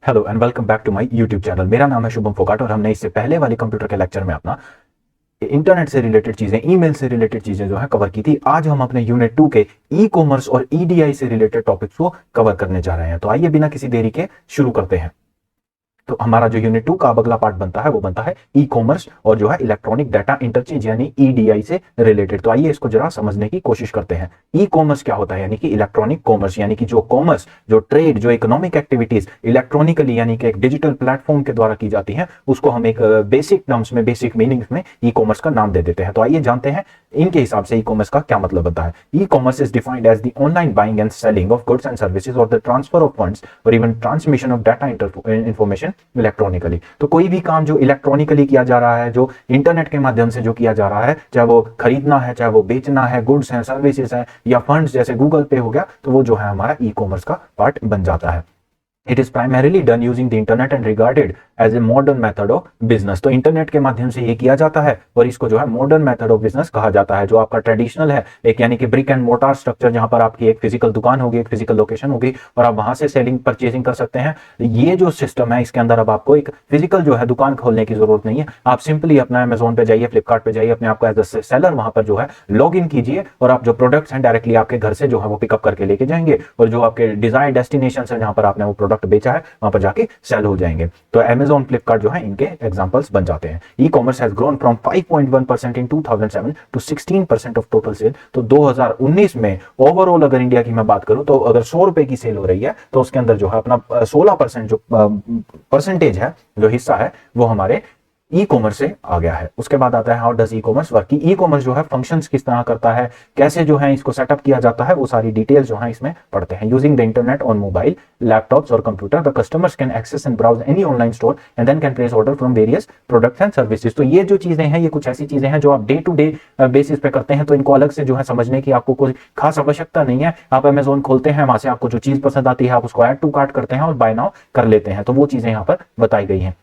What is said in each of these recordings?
Hello and welcome back to my YouTube channel. मेरा नाम है शुभम फोगाट और हमने इससे पहले वाले कंप्यूटर के लेक्चर में अपना इंटरनेट से रिलेटेड चीजें, ईमेल से रिलेटेड चीजें जो है कवर की थी। आज हम अपने यूनिट 2 के ई कॉमर्स और ईडीआई से रिलेटेड टॉपिक्स को कवर करने जा रहे हैं। तो आइए बिना किसी देरी के शुरू करते हैं। तो हमारा जो यूनिट 2 का अब अगला पार्ट बनता है वो बनता है ई कॉमर्स और जो है इलेक्ट्रॉनिक डाटा इंटरचेंज यानी ईडीआई से रिलेटेड। तो आइए इसको जरा समझने की कोशिश करते हैं। ई कॉमर्स क्या होता है, यानी कि इलेक्ट्रॉनिक कॉमर्स, यानी कि जो कॉमर्स, जो ट्रेड, जो इकोनॉमिक एक्टिविटीज इलेक्ट्रॉनिकली यानी कि एक डिजिटल प्लेटफॉर्म के द्वारा की जाती है, उसको हम एक बेसिक टर्म्स में, बेसिक मीनिंग्स में ई कॉमर्स का नाम दे देते हैं। तो आइए जानते हैं इनके हिसाब से ई कॉमर्स का क्या मतलब बनता है। E commerce is defined as the online buying and selling of goods and services or the transfer of funds or even transmission of data information electronically. तो कोई भी काम जो इलेक्ट्रॉनिकली किया जा रहा है, जो इंटरनेट के माध्यम से जो किया जा रहा है, चाहे वो खरीदना है, चाहे वो बेचना है, गुड्स हैं, सर्विसेज हैं या फंड्स जैसे गूगल पे हो गया, तो वो जो है हमारा ई कॉमर्स का पार्ट बन जाता है। It is primarily done using the internet and regarded as a modern method of business। तो इंटरनेट के माध्यम से ये किया जाता है और इसको जो है मॉडर्न मेथड ऑफ बिजनेस कहा जाता है। जो आपका ट्रेडिशनल है, एक यानी कि ब्रिक एंड मोटार स्ट्रक्चर, जहां पर आपकी एक फिजिकल दुकान होगी, एक फिजिकल लोकेशन होगी और आप वहां से सेलिंग परचेजिंग कर सकते हैं। ये जो सिस्टम है, इसके अंदर अब आपको एक फिजिकल जो है दुकान खोलने की जरूरत नहीं है। आप सिंपली अपना अमेजोन पे जाइए, फ्लिपकार्ट पे जाइए, अपने आपको एज अ सेलर वहां पर जो है लॉग इन कीजिए और आप जो प्रोडक्ट्स हैं डायरेक्टली आपके घर से जो है वो पिकअप करके लेके जाएंगे और जो आपके डिजायर डेस्टिनेशन है जहां पर आपने वो प्रोडक्ट बेचा है वहां पर जाके सेल हो जाएंगे। तो अमेजॉन, फ्लिपकार्ट जो है इनके एग्जांपल्स बन जाते हैं। E commerce has grown from 5.1% in 2007 to 16% of total sale. तो 2019 में ओवरऑल अगर इंडिया की मैं बात करूं तो अगर 100 रुपए की सेल हो रही है तो उसके अंदर जो है अपना 16% जो परसेंटेज है, जो हिस्सा है, वो हमारे ई कॉमर्स से आ गया है। उसके बाद आता है how does e commerce work. E commerce जो है फंक्शंस किस तरह करता है, कैसे जो है इसको सेटअप किया जाता है, वो सारी डिटेल्स जो है इसमें पढ़ते हैं। Using the internet on mobile, laptops और computer the customers can access and browse any online store and then can place order from various products and services. तो ये जो चीजें हैं, ये कुछ ऐसी चीजें हैं जो आप डे टू डे बेसिस पे करते हैं, तो इनको अलग से जो है समझने की आपको कोई खास आवश्यकता नहीं है। आप अमेजोन खोलते हैं, वहां से आपको जो चीज पसंद आती है आप उसको ऐड टू कार्ट करते हैं और बाय नाउ कर लेते हैं। तो वो चीजें यहाँ पर बताई गई हैं।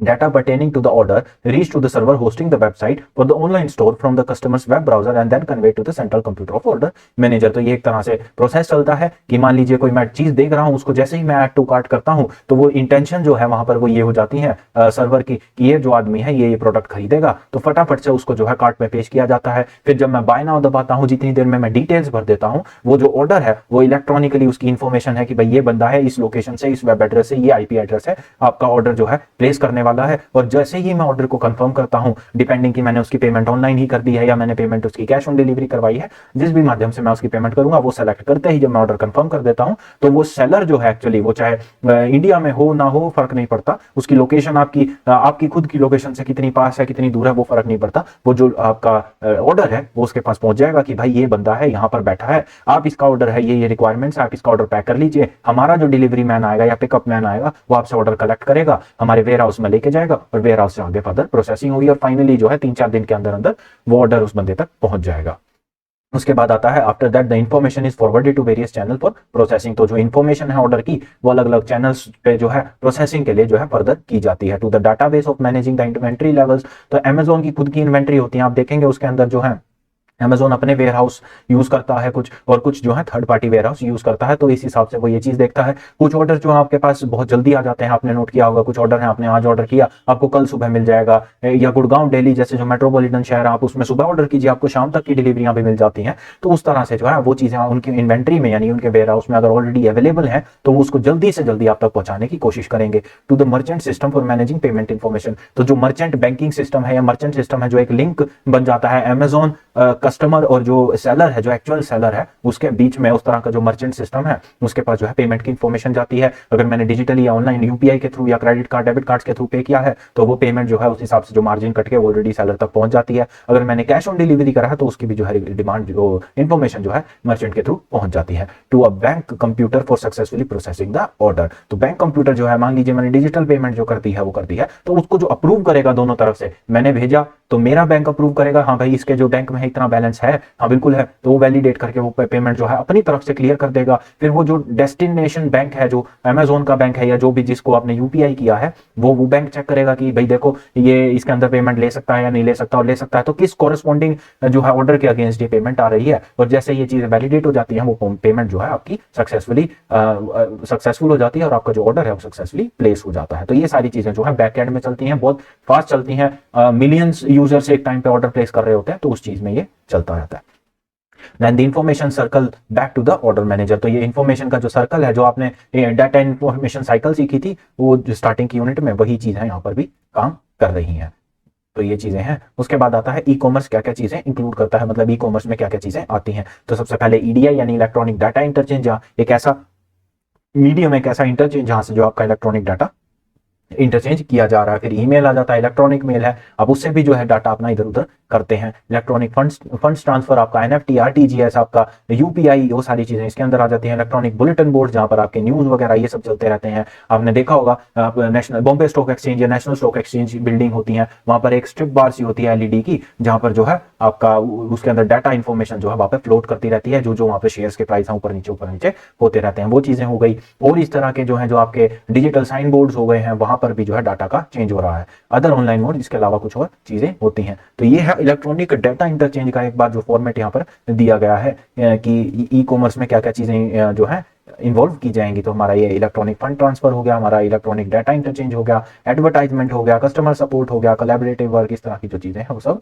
Data pertaining to the order reach to the server hosting the website or the online store from the customer's web browser and then conveyed to the central computer of order manager। तो ये एक तरह से process चलता है कि मान लीजिए कोई मैं चीज देख रहा हूं, उसको जैसे ही मैं ऐड टू कार्ट करता हूं तो वो इंटेंशन जो है वहां पर वो ये हो जाती है सर्वर की कि ये जो आदमी है ये प्रोडक्ट खरीदेगा, तो फटाफट से उसको जो है कार्ट में पेश किया जाता है। फिर जब मैं बाय नाउ दबाता हूं, जितनी देर में मैं डिटेल्स भर देता हूं, वो जो ऑर्डर है वो इलेक्ट्रॉनिकली उसकी इंफॉर्मेशन है कि भाई ये बंदा है, इस लोकेशन से, इस वेब एड्रेस से, ये आईपी एड्रेस है, आपका ऑर्डर जो है प्लेस करने वाला है। और जैसे ही मैं ऑर्डर को कंफर्म करता हूं, डिपेंडिंग कि मैंने उसकी पेमेंट ऑनलाइन ही कर दी है या मैंने पेमेंट उसकी कैश ऑन डिलीवरी करवाई है, जिस भी माध्यम से मैं उसकी पेमेंट करूंगा वो सेलेक्ट करते ही जब मैं ऑर्डर कंफर्म कर देता हूं तो वो सेलर जो है एक्चुअली वो चाहे इंडिया में हो ना हो फर्क नहीं पड़ता, उसकी लोकेशन आपकी खुद की लोकेशन से कितनी पास है, कितनी दूर है, वो फर्क नहीं पड़ता। वो जो आपका ऑर्डर है वो उसके पास पहुंच जाएगा कि भाई ये बंदा है, यहाँ पर बैठा है, आप इसका ऑर्डर है, ये रिक्वायरमेंट्स है, आप इसका ऑर्डर पैक कर लीजिए। हमारा जो डिलीवरी मैन आएगा या पिकअप मैन आएगा वो आपसे ऑर्डर कलेक्ट करेगा, हमारे वेयर हाउस में लेके जाएगा और वेयर हाउस से आगे फर्दर प्रोसेसिंग होगी और फाइनली जो है 3-4 दिन के अंदर अंदर वो ऑर्डर उस बंदे तक पहुंच जाएगा। उसके बाद आता है after that the information is forwarded to various channel for processing. तो जो इंफॉर्मेशन है ऑर्डर की वो अलग अलग चैनल्स पे जो है प्रोसेसिंग के लिए जो है फर्दर की जाती है। To the database of managing the inventory levels. तो अमेजोन की खुद की इन्वेंट्री होती है, आप देखेंगे उसके अंदर जो है अमेजोन अपने वेयर हाउस यूज करता है कुछ, और कुछ जो है third party ware house use करता है। तो इस हिसाब से वो ये चीज देखता है। कुछ ऑर्डर जो आपके पास बहुत जल्दी आ जाते हैं, आपने नोट किया होगा, कुछ ऑर्डर है आपने आज ऑर्डर किया, आपको कल सुबह मिल जाएगा, या गुड़गांव, दिल्ली जैसे जो मेट्रोपॉलिटन शहर, आप उसमें सुबह ऑर्डर कीजिए, आपको शाम तक की डिलीवरियां भी मिल जाती हैं। तो उस तरह से जो है वो चीजें उनकी इन्वेंट्री में यानी उनके वेयर हाउस में अगर ऑलरेडी अवेलेबल है तो वो उसको जल्दी से जल्दी आप तक पहुंचाने की कोशिश करेंगे। To the merchant system for managing payment information. तो जो मर्चेंट बैंकिंग सिस्टम है या मर्चेंट सिस्टम है, जो एक लिंक बन जाता है अमेजोन कस्टमर और जो सेलर है, जो एक्चुअल सेलर है, उसके बीच में, उस तरह का जो मर्चेंट सिस्टम है उसके पास जो है पेमेंट की इंफॉर्मेशन जाती है। अगर मैंने डिजिटली या ऑनलाइन यूपीआई के थ्रू या क्रेडिट कार्ड, डेबिट कार्ड के थ्रू पे किया है तो वो पेमेंट जो है उस हिसाब से जो मार्जिन कट के ऑलरेडी सेलर तक पहुंच जाती है। अगर मैंने कैश ऑन डिलीवरी करा है तो उसकी भी जो है डिमांड, जो इंफॉर्मेशन जो है मर्चेंट के थ्रू पहुंच जाती है। To a bank computer for successfully processing the order. तो बैंक कंप्यूटर जो है, मान लीजिए मैंने डिजिटल पेमेंट जो करती है वो करती है, तो उसको जो अप्रूव करेगा दोनों तरफ से, मैंने भेजा तो मेरा बैंक अप्रूव करेगा, हाँ भाई इसके जो बैंक में है इतना बैलेंस है, हाँ बिल्कुल है, तो वो वैलिडेट करके वो पेमेंट जो है अपनी तरफ से क्लियर कर देगा। फिर वो जो डेस्टिनेशन बैंक है, जो अमेजोन का बैंक है या जो भी जिसको आपने यूपीआई किया है, वो बैंक चेक करेगा कि भाई देखो ये इसके अंदर पेमेंट ले सकता है या नहीं ले सकता, और ले सकता है तो किस कॉरेस्पॉन्डिंग जो है ऑर्डर के अगेंस्ट ये पेमेंट आ रही है। और जैसे ये चीजें वैलिडेट हो जाती है, वो पेमेंट जो है आपकी सक्सेसफुल हो जाती है और आपका जो ऑर्डर है वो सक्सेसफुली प्लेस हो जाता है। तो ये सारी चीजें जो है बैक एंड में चलती हैं, बहुत फास्ट चलती हैं। मिलियंस यूजर्स एक टाइम पे ऑर्डर प्लेस कर रहे होते हैं, तो उस चीज में ये चलता रहता है। Then the information circle back to the order manager. तो ये इंफॉर्मेशन का जो सर्कल है, जो आपने डाटा इंफॉर्मेशन साइकिल सीखी थी, वो स्टार्टिंग की यूनिट में वही चीज है यहाँ पर भी काम कर रही है। तो ये चीजें हैं। उसके बाद आता है ई कॉमर्स क्या क्या चीजें इंक्लूड करता है, मतलब ई कॉमर्स में क्या क्या चीजें आती हैं। तो सबसे पहले ईडीआई यानी इलेक्ट्रॉनिक डाटा इंटरचेंज, एक ऐसा मीडियम, एक ऐसा इंटरचेंज जहां से जो आपका इलेक्ट्रॉनिक डाटा इंटरचेंज किया जा रहा है। फिर ईमेल आ जाता है, इलेक्ट्रॉनिक मेल है, अब उससे भी जो है डाटा अपना इधर उधर करते हैं। इलेक्ट्रॉनिक फंड्स ट्रांसफर, आपका एनएफटी, आरटीजीएस, आपका यूपीआई, वो सारी चीजें इसके अंदर आ जाती हैं। इलेक्ट्रॉनिक बुलेटिन बोर्ड जहां पर आपके न्यूज वगैरह ये सब चलते रहते हैं। आपने देखा होगा नेशनल बॉम्बे स्टॉक एक्सचेंज या नेशनल स्टॉक एक्सचेंज बिल्डिंग होती है, वहां पर एक स्ट्रिप बार सी होती है एलईडी की, जहां पर जो है आपका उसके अंदर डाटा इन्फॉर्मेशन जो है वहां पर फ्लोट करती रहती है, जो वहां पर शेयर्स के प्राइस ऊपर नीचे होते रहते हैं, वो चीजें हो गई। और इस तरह के जो है जो आपके डिजिटल साइन बोर्ड्स हो गए हैं, वहां पर भी जो है डाटा का चेंज हो रहा है। अदर ऑनलाइन मोड, इसके अलावा कुछ और चीजें होती हैं। तो ये है इलेक्ट्रॉनिक डाटा इंटरचेंज का एक बार जो फॉर्मेट यहाँ पर दिया गया है कि ई कॉमर्स में क्या क्या चीजें जो है इन्वॉल्व की जाएंगी। तो हमारा ये इलेक्ट्रॉनिक फंड ट्रांसफर हो गया, हमारा इलेक्ट्रॉनिक डाटा इंटरचेंज हो गया, एडवर्टाइजमेंट हो गया, कस्टमर सपोर्ट हो गया, कोलैबोरेटिव वर्क, इस तरह की जो चीजें हैं वो सब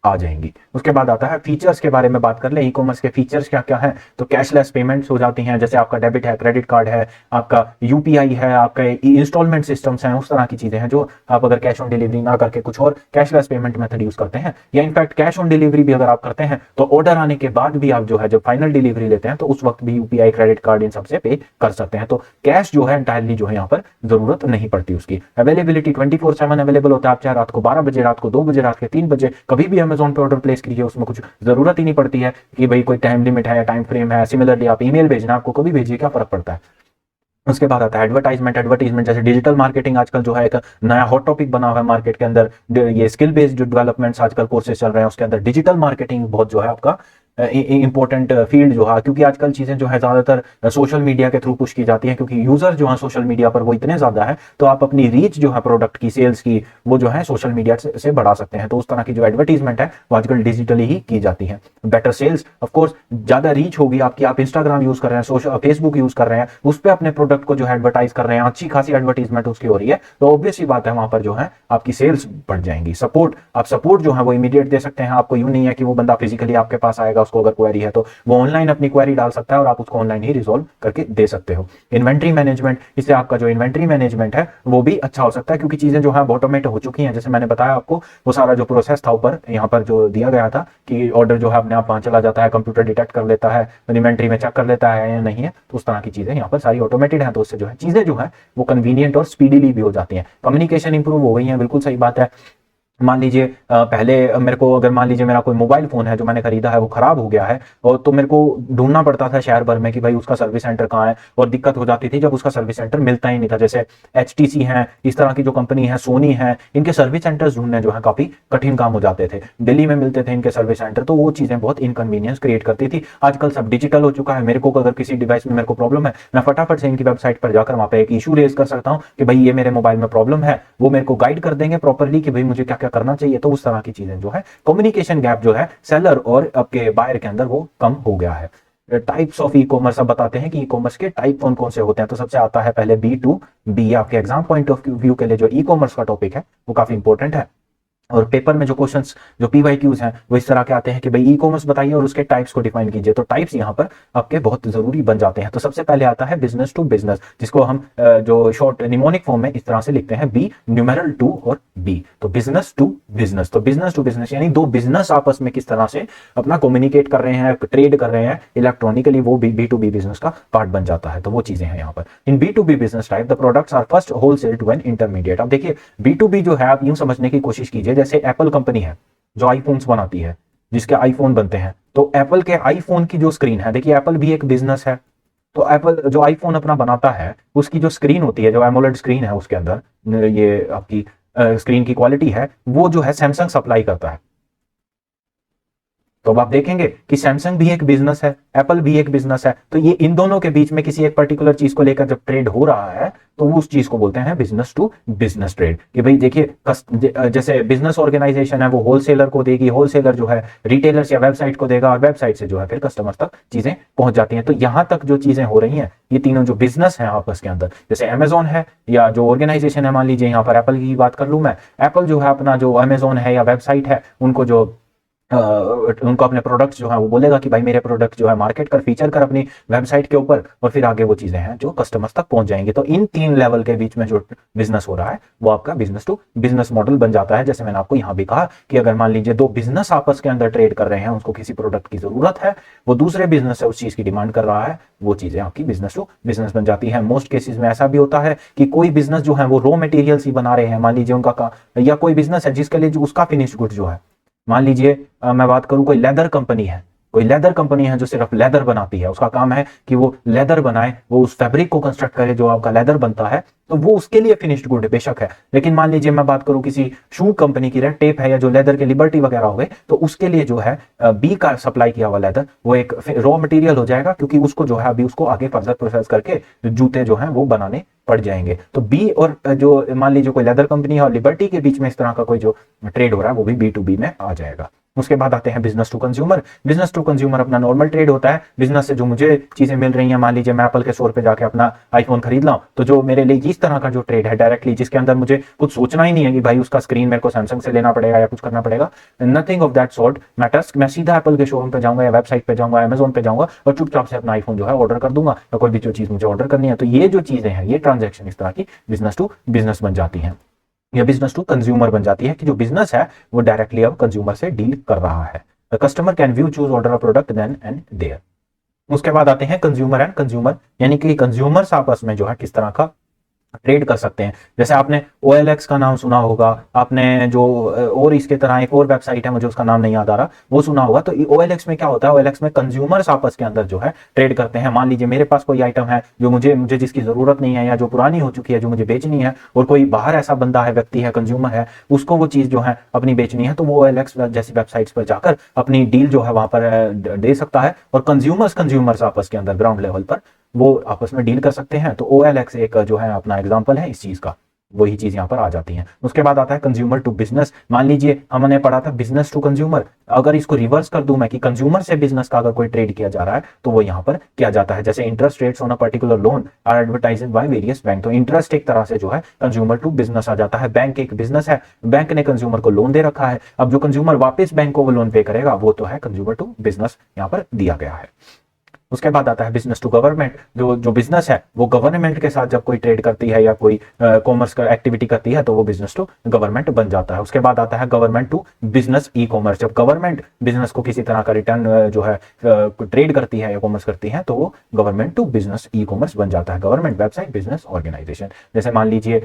आ जाएंगी। उसके बाद आता है फीचर्स के बारे में बात कर ले। ई कॉमर्स के फीचर्स क्या क्या हैं, तो कैशलेस पेमेंट्स हो जाती हैं, जैसे आपका डेबिट है, क्रेडिट कार्ड है, आपका यूपीआई है, आपका इंस्टॉलमेंट सिस्टम्स हैं, उस तरह की चीजें हैं जो आप अगर कैश ऑन डिलीवरी ना करके कुछ और कैशलेस पेमेंट मेथड यूज करते हैं, या इनफैक्ट कैश ऑन डिलीवरी भी अगर आप करते हैं तो ऑर्डर आने के बाद भी आप जो है जब फाइनल डिलीवरी लेते हैं तो उस वक्त भी यूपीआई, क्रेडिट कार्ड, इन सबसे पे कर सकते हैं। तो कैश जो है एंटायरली जो है यहाँ पर जरूरत नहीं पड़ती उसकी। अवेलेबिलिटी 24/7 अवेलेबल होता है, आप चाहे रात को 12 बजे, रात को 2 बजे, रात के 3 बजे कभी भी अमेजोन पे ऑर्डर प्लेस कीजिए, उसमें कुछ जरूरत ही नहीं पड़ती है कि भाई कोई टाइम लिमिट है या टाइम फ्रेम है। सिमिलरली आप ईमेल भेजना, आपको कभी भेजिए, क्या फर्क पड़ता है। उसके बाद आता है एडवर्टाइजमेंट जैसे डिजिटल मार्केटिंग आजकल जो है एक नया हॉट टॉपिक बना हुआ है मार्केट के अंदर। ये स्किल बेस्ड जो डेवलपमेंट्स आजकल कोर्सेज चल रहे हैं उसके अंदर डिजिटल मार्केटिंग बहुत जो है आपका इंपॉर्टेंट फील्ड जो है, क्योंकि आजकल चीजें जो है ज्यादातर सोशल मीडिया के थ्रू पुश की जाती हैं, क्योंकि यूजर जो है सोशल मीडिया पर वो इतने ज्यादा है, तो आप अपनी रीच जो है प्रोडक्ट की, सेल्स की, वो जो है सोशल मीडिया से बढ़ा सकते हैं। तो उस तरह की जो एडवर्टीजमेंट है वो आजकल डिजिटली ही की जाती है। बेटर सेल्स, ऑफकोर्स ज्यादा रीच होगी आपकी, आप इंस्टाग्राम यूज कर रहे हैं, सोशल फेसबुक यूज कर रहे हैं, उस पर अपने प्रोडक्ट को जो है एडवर्टाइज कर रहे हैं, अच्छी खासी एडवर्टीजमेंट उसकी हो रही है, तो ऑब्वियस ही बात है वहां पर जो है आपकी सेल्स बढ़ जाएंगी। सपोर्ट, आप सपोर्ट जो है वो इमीडिएट दे सकते हैं, आपको यूं नहीं है कि वो बंदा फिजिकली आपके पास आएगा, उसको अगर क्वेरी है तो वो ऑनलाइन अपनी क्वेरी डाल सकता है और आप उसको ऑनलाइन ही रिजॉल्व करके दे सकते हो। इन्वेंट्री मैनेजमेंट, इससे आपका जो इन्वेंट्री मैनेजमेंट है वो भी अच्छा हो सकता है, क्योंकि चीजें जो है ऑटोमेट हो चुकी हैं। जैसे मैंने बताया आपको, वो सारा जो प्रोसेस था ऊपर यहाँ पर जो दिया गया था कि ऑर्डर जो है अपने आप वहां चला जाता है, कंप्यूटर डिटेक्ट कर लेता है, इन्वेंट्री में चेक कर लेता है या नहीं है, तो उस तरह की चीजें यहाँ पर सारी ऑटोमेटेड है। तो उससे जो है चीजें जो है वो कन्वीनियंट और स्पीडीली भी हो जाती हैं। कम्युनिकेशन इंप्रूव हो गई है, बिल्कुल सही बात है। मान लीजिए पहले मेरे को, अगर मान लीजिए मेरा कोई मोबाइल फोन है जो मैंने खरीदा है वो खराब हो गया है, और तो मेरे को ढूंढना पड़ता था शहर भर में कि भाई उसका सर्विस सेंटर कहाँ है, और दिक्कत हो जाती थी जब उसका सर्विस सेंटर मिलता ही नहीं था। जैसे HTC है, इस तरह की जो कंपनी है, सोनी है, इनके सर्विस सेंटर्स ढूंढने जो है काफी कठिन काम हो जाते थे। दिल्ली में मिलते थे इनके सर्विस सेंटर, तो वो चीजें बहुत इनकन्वीनियंस क्रिएट करती थी। आजकल सब डिजिटल हो चुका है। मेरे को अगर किसी डिवाइस में मेरे को प्रॉब्लम है, मैं फटाफट से इनकी वेबसाइट पर जाकर वहां पे एक इशू रेज कर सकता हूँ कि भाई ये मेरे मोबाइल में प्रॉब्लम है, वो मेरे को गाइड कर देंगे प्रॉपरली कि भाई मुझे क्या क्या करना चाहिए। तो उस तरह की चीजें जो है, कम्युनिकेशन गैप जो है सेलर और आपके बायर के अंदर वो कम हो गया है। टाइप्स ऑफ ई कॉमर्स, अब बताते हैं कि ई कॉमर्स के टाइप कौन कौन से होते हैं। तो सबसे आता है पहले B2B। आपके एग्जाम पॉइंट ऑफ व्यू के लिए जो ई कॉमर्स का टॉपिक है वो काफी इंपॉर्टेंट है, और पेपर में जो क्वेश्चंस, जो PYQs हैं, वो इस तरह के आते हैं कि भाई ई कॉमर्स बताइए और उसके टाइप्स को डिफाइन कीजिए। तो टाइप्स यहाँ पर आपके बहुत जरूरी बन जाते हैं। तो सबसे पहले आता है बिजनेस टू बिजनेस, जिसको हम जो शॉर्ट निमोनिक फॉर्म में इस तरह से लिखते हैं, B न्यूमेरल 2 और B। तो बिजनेस टू बिजनेस, तो बिजनेस टू बिजनेस यानी दो बिजनेस आपस में किस तरह से अपना कम्युनिकेट कर रहे हैं, ट्रेड कर रहे हैं इलेक्ट्रॉनिकली, वो B2B बिजनेस का पार्ट बन जाता है। तो वो चीजें हैं यहाँ पर। In B2B business type the products are first wholesale to an intermediate. अब देखिए B2B जो है, आप यूं समझने की कोशिश कीजिए, जैसे एप्पल कंपनी है जो आईफोन्स बनाती है, जिसके आईफोन बनते हैं, तो एप्पल के आईफोन की जो स्क्रीन है, देखिए एप्पल भी एक बिजनेस है, तो एप्पल जो आईफोन अपना बनाता है उसकी जो स्क्रीन होती है, जो एमोलेड स्क्रीन है, उसके अंदर ये आपकी स्क्रीन की क्वालिटी है, वो जो है सैमसंग सप्लाई करता है। तो अब आप देखेंगे कि सैमसंग भी एक बिजनेस है, एप्पल भी एक बिजनेस है, तो ये इन दोनों के बीच में किसी एक पर्टिकुलर चीज को लेकर जब ट्रेड हो रहा है तो वो उस चीज को बोलते हैं बिजनेस टू बिजनेस ट्रेड। कि भाई देखिए जैसे बिजनेस ऑर्गेनाइजेशन है वो होलसेलर को देगी, होलसेलर जो है रिटेलर्स या वेबसाइट को देगा, और वेबसाइट से जो है फिर कस्टमर तक चीजें पहुंच जाती हैं। तो यहां तक जो चीजें हो रही हैं ये तीनों जो बिजनेस है आपस के अंदर, जैसे अमेजोन है या जो ऑर्गेनाइजेशन है, मान लीजिए यहाँ पर एप्पल की बात कर लूं मैं, एप्पल जो है अपना जो अमेजोन है या वेबसाइट है उनको जो उनको अपने प्रोडक्ट्स जो है वो बोलेगा कि भाई मेरे प्रोडक्ट जो है मार्केट कर, फीचर कर अपनी वेबसाइट के ऊपर, और फिर आगे वो चीजें हैं जो कस्टमर्स तक पहुंच जाएंगी। तो इन तीन लेवल के बीच में जो बिजनेस हो रहा है वो आपका बिजनेस टू बिजनेस मॉडल बन जाता है। जैसे मैंने आपको यहां भी कहा कि अगर मान लीजिए दो बिजनेस आपस के अंदर ट्रेड कर रहे हैं, उसको किसी प्रोडक्ट की जरूरत है, वो दूसरे बिजनेस से उस चीज की डिमांड कर रहा है, वो चीजें आपकी बिजनेस टू बिजनेस बन जाती है। मोस्ट केसेस में ऐसा भी होता है कि कोई बिजनेस जो है वो रॉ मटेरियल्स ही बना रहे हैं, मान लीजिए उनका या कोई बिजनेस है जिसके लिए जो उसका फिनिश गुड जो है, मान लीजिए मैं बात करूं कोई लेदर कंपनी है, कोई लेदर कंपनी है जो सिर्फ लेदर बनाती है, उसका काम है कि वो लेदर बनाए, वो उस फैब्रिक को कंस्ट्रक्ट करे जो आपका लेदर बनता है, तो वो उसके लिए फिनिश्ड गुड बेशक है। लेकिन मान लीजिए मैं बात करूं किसी शू कंपनी की, रेड टेप है या जो लेदर के लिबर्टी वगैरह हो गए, तो उसके लिए जो है बी का सप्लाई किया हुआ लेदर वो एक रॉ मटेरियल हो जाएगा, क्योंकि उसको जो है अभी उसको आगे फर्दर प्रोसेस करके जूते जो है वो बनाने पड़ जाएंगे। तो बी और जो मान लीजिए कोई लेदर कंपनी और लिबर्टी के बीच में इस तरह का कोई जो ट्रेड हो रहा है वो भी B2B में आ जाएगा। उसके बाद आते हैं business to consumer. Business to consumer अपना नॉर्मल ट्रेड होता है, बिजनेस से जो मुझे चीजें मिल रही हैं, मान लीजिए मैं एप्पल के स्टोर पे जाके अपना आईफोन खरीद लाऊं, तो जो मेरे लिए इस तरह का जो ट्रेड है डायरेक्टली, जिसके अंदर मुझे कुछ सोचना ही नहीं है कि भाई उसका स्क्रीन मेरे को सैमसंग से लेना पड़ेगा या कुछ करना पड़ेगा, nothing of that sort matters. मैं सीधा एप्पल के शोरूम पे जाऊंगा या वेबसाइट पे जाऊंगा, अमेजोन पे जाऊंगा और चुपचाप से अपना आईफोन जो है ऑर्डर कर दूंगा, या कोई भी जो चीज मुझे ऑर्डर करनी है। तो ये जो चीजें हैं, ये ट्रांजेक्शन इस तरह की बिजनेस टू बिजनेस बन जाती है, या बिजनेस टू कंज्यूमर बन जाती है, कि जो बिजनेस है वो डायरेक्टली अब कंज्यूमर से डील कर रहा है। The customer can view choose order a product then and there. उसके बाद आते हैं कंज्यूमर एंड कंज्यूमर, यानी कि कंज्यूमर्स आपस में जो है किस तरह का ट्रेड कर सकते हैं। जैसे आपने OLX का नाम सुना होगा, आपने जो और इसके तरह एक और वेबसाइट है, मुझे उसका नाम नहीं याद आ रहा, वो सुना होगा। तो OLX में क्या होता है, OLX में कंज्यूमर्स आपस के अंदर जो है ट्रेड करते हैं। मान लीजिए मेरे पास कोई आइटम है जो मुझे जिसकी जरूरत नहीं है या जो पुरानी हो चुकी है, जो मुझे बेचनी है, और कोई बाहर ऐसा बंदा है, व्यक्ति है, कंज्यूमर है, उसको वो चीज जो है अपनी बेचनी है, तो वो OLX जैसी वेबसाइट्स पर जाकर अपनी डील जो है वहां पर दे सकता है, और कंज्यूमर्स आपस के अंदर ग्राउंड लेवल पर वो आपस में डील कर सकते हैं। तो OLX एक जो है अपना एग्जांपल है इस चीज का, वही चीज यहां पर आ जाती है। उसके बाद आता है कंज्यूमर टू बिजनेस। मान लीजिए हमने पढ़ा था बिजनेस टू कंज्यूमर, अगर इसको रिवर्स कर दूं मैं कि कंज्यूमर से बिजनेस का अगर कोई ट्रेड किया जा रहा है तो वो यहां पर किया जाता है। जैसे interest rates on a particular loan are advertised by various bank, तो इंटरेस्ट एक तरह से जो है कंज्यूमर टू बिजनेस आ जाता है। बैंक एक बिजनेस है, बैंक ने कंज्यूमर को लोन दे रखा है, अब जो कंज्यूमर वापस बैंक को वो लोन पे करेगा वो तो है कंज्यूमर टू बिजनेस यहां पर दिया गया है। उसके बाद आता है बिजनेस टू गवर्नमेंट। जो बिजनेस है वो गवर्नमेंट के साथ जब कोई ट्रेड करती है या कोई कॉमर्स का एक्टिविटी करती है तो वो बिजनेस टू गवर्नमेंट बन जाता है। उसके बाद आता है government to business e commerce. जब गवर्नमेंट बिजनेस को किसी तरह का रिटर्न जो है ट्रेड करती है या कॉमर्स करती है तो वो government to business e commerce बन जाता है। गवर्नमेंट वेबसाइट बिजनेस ऑर्गेनाइजेशन, जैसे मान लीजिए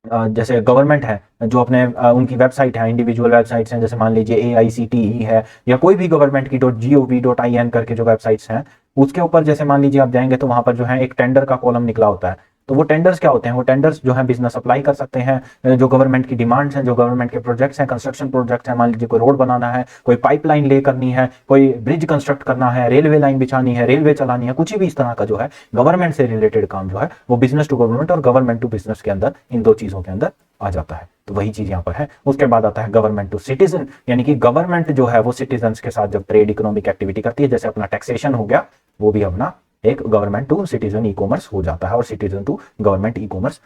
जैसे गवर्नमेंट है जो अपने उनकी वेबसाइट है, इंडिविजुअल वेबसाइट्स हैं, जैसे मान लीजिए AICTE है या कोई भी गवर्नमेंट की .gov.in करके जो वेबसाइट्स हैं, उसके ऊपर जैसे मान लीजिए आप जाएंगे तो वहां पर जो है एक टेंडर का कॉलम निकला होता है। तो वो टेंडर्स क्या होते हैं, वो टेंडर्स जो है बिजनेस अप्लाई कर सकते हैं, जो गवर्नमेंट की डिमांड्स हैं, जो गवर्नमेंट के प्रोजेक्ट्स हैं, कंस्ट्रक्शन प्रोजेक्ट्स हैं, मान लीजिए कोई रोड बनाना है, कोई पाइपलाइन ले करनी है, कोई ब्रिज कंस्ट्रक्ट करना है, रेलवे लाइन बिछानी है, रेलवे चलानी है, कुछ भी इस तरह का जो है गवर्नमेंट से रिलेटेड काम जो है वो बिजनेस टू गवर्नमेंट और गवर्नमेंट टू बिजनेस के अंदर, इन दो चीजों के अंदर आ जाता है। तो वही चीज यहाँ पर है। उसके बाद आता है गवर्नमेंट टू सिटीजन, यानी कि गवर्नमेंट जो है वो सिटीजन के साथ जब ट्रेड इकोनॉमिक एक्टिविटी करती है, जैसे अपना टैक्सेशन हो गया, वो भी अपना एक government to citizen e commerce हो जाता है और citizen to government e commerce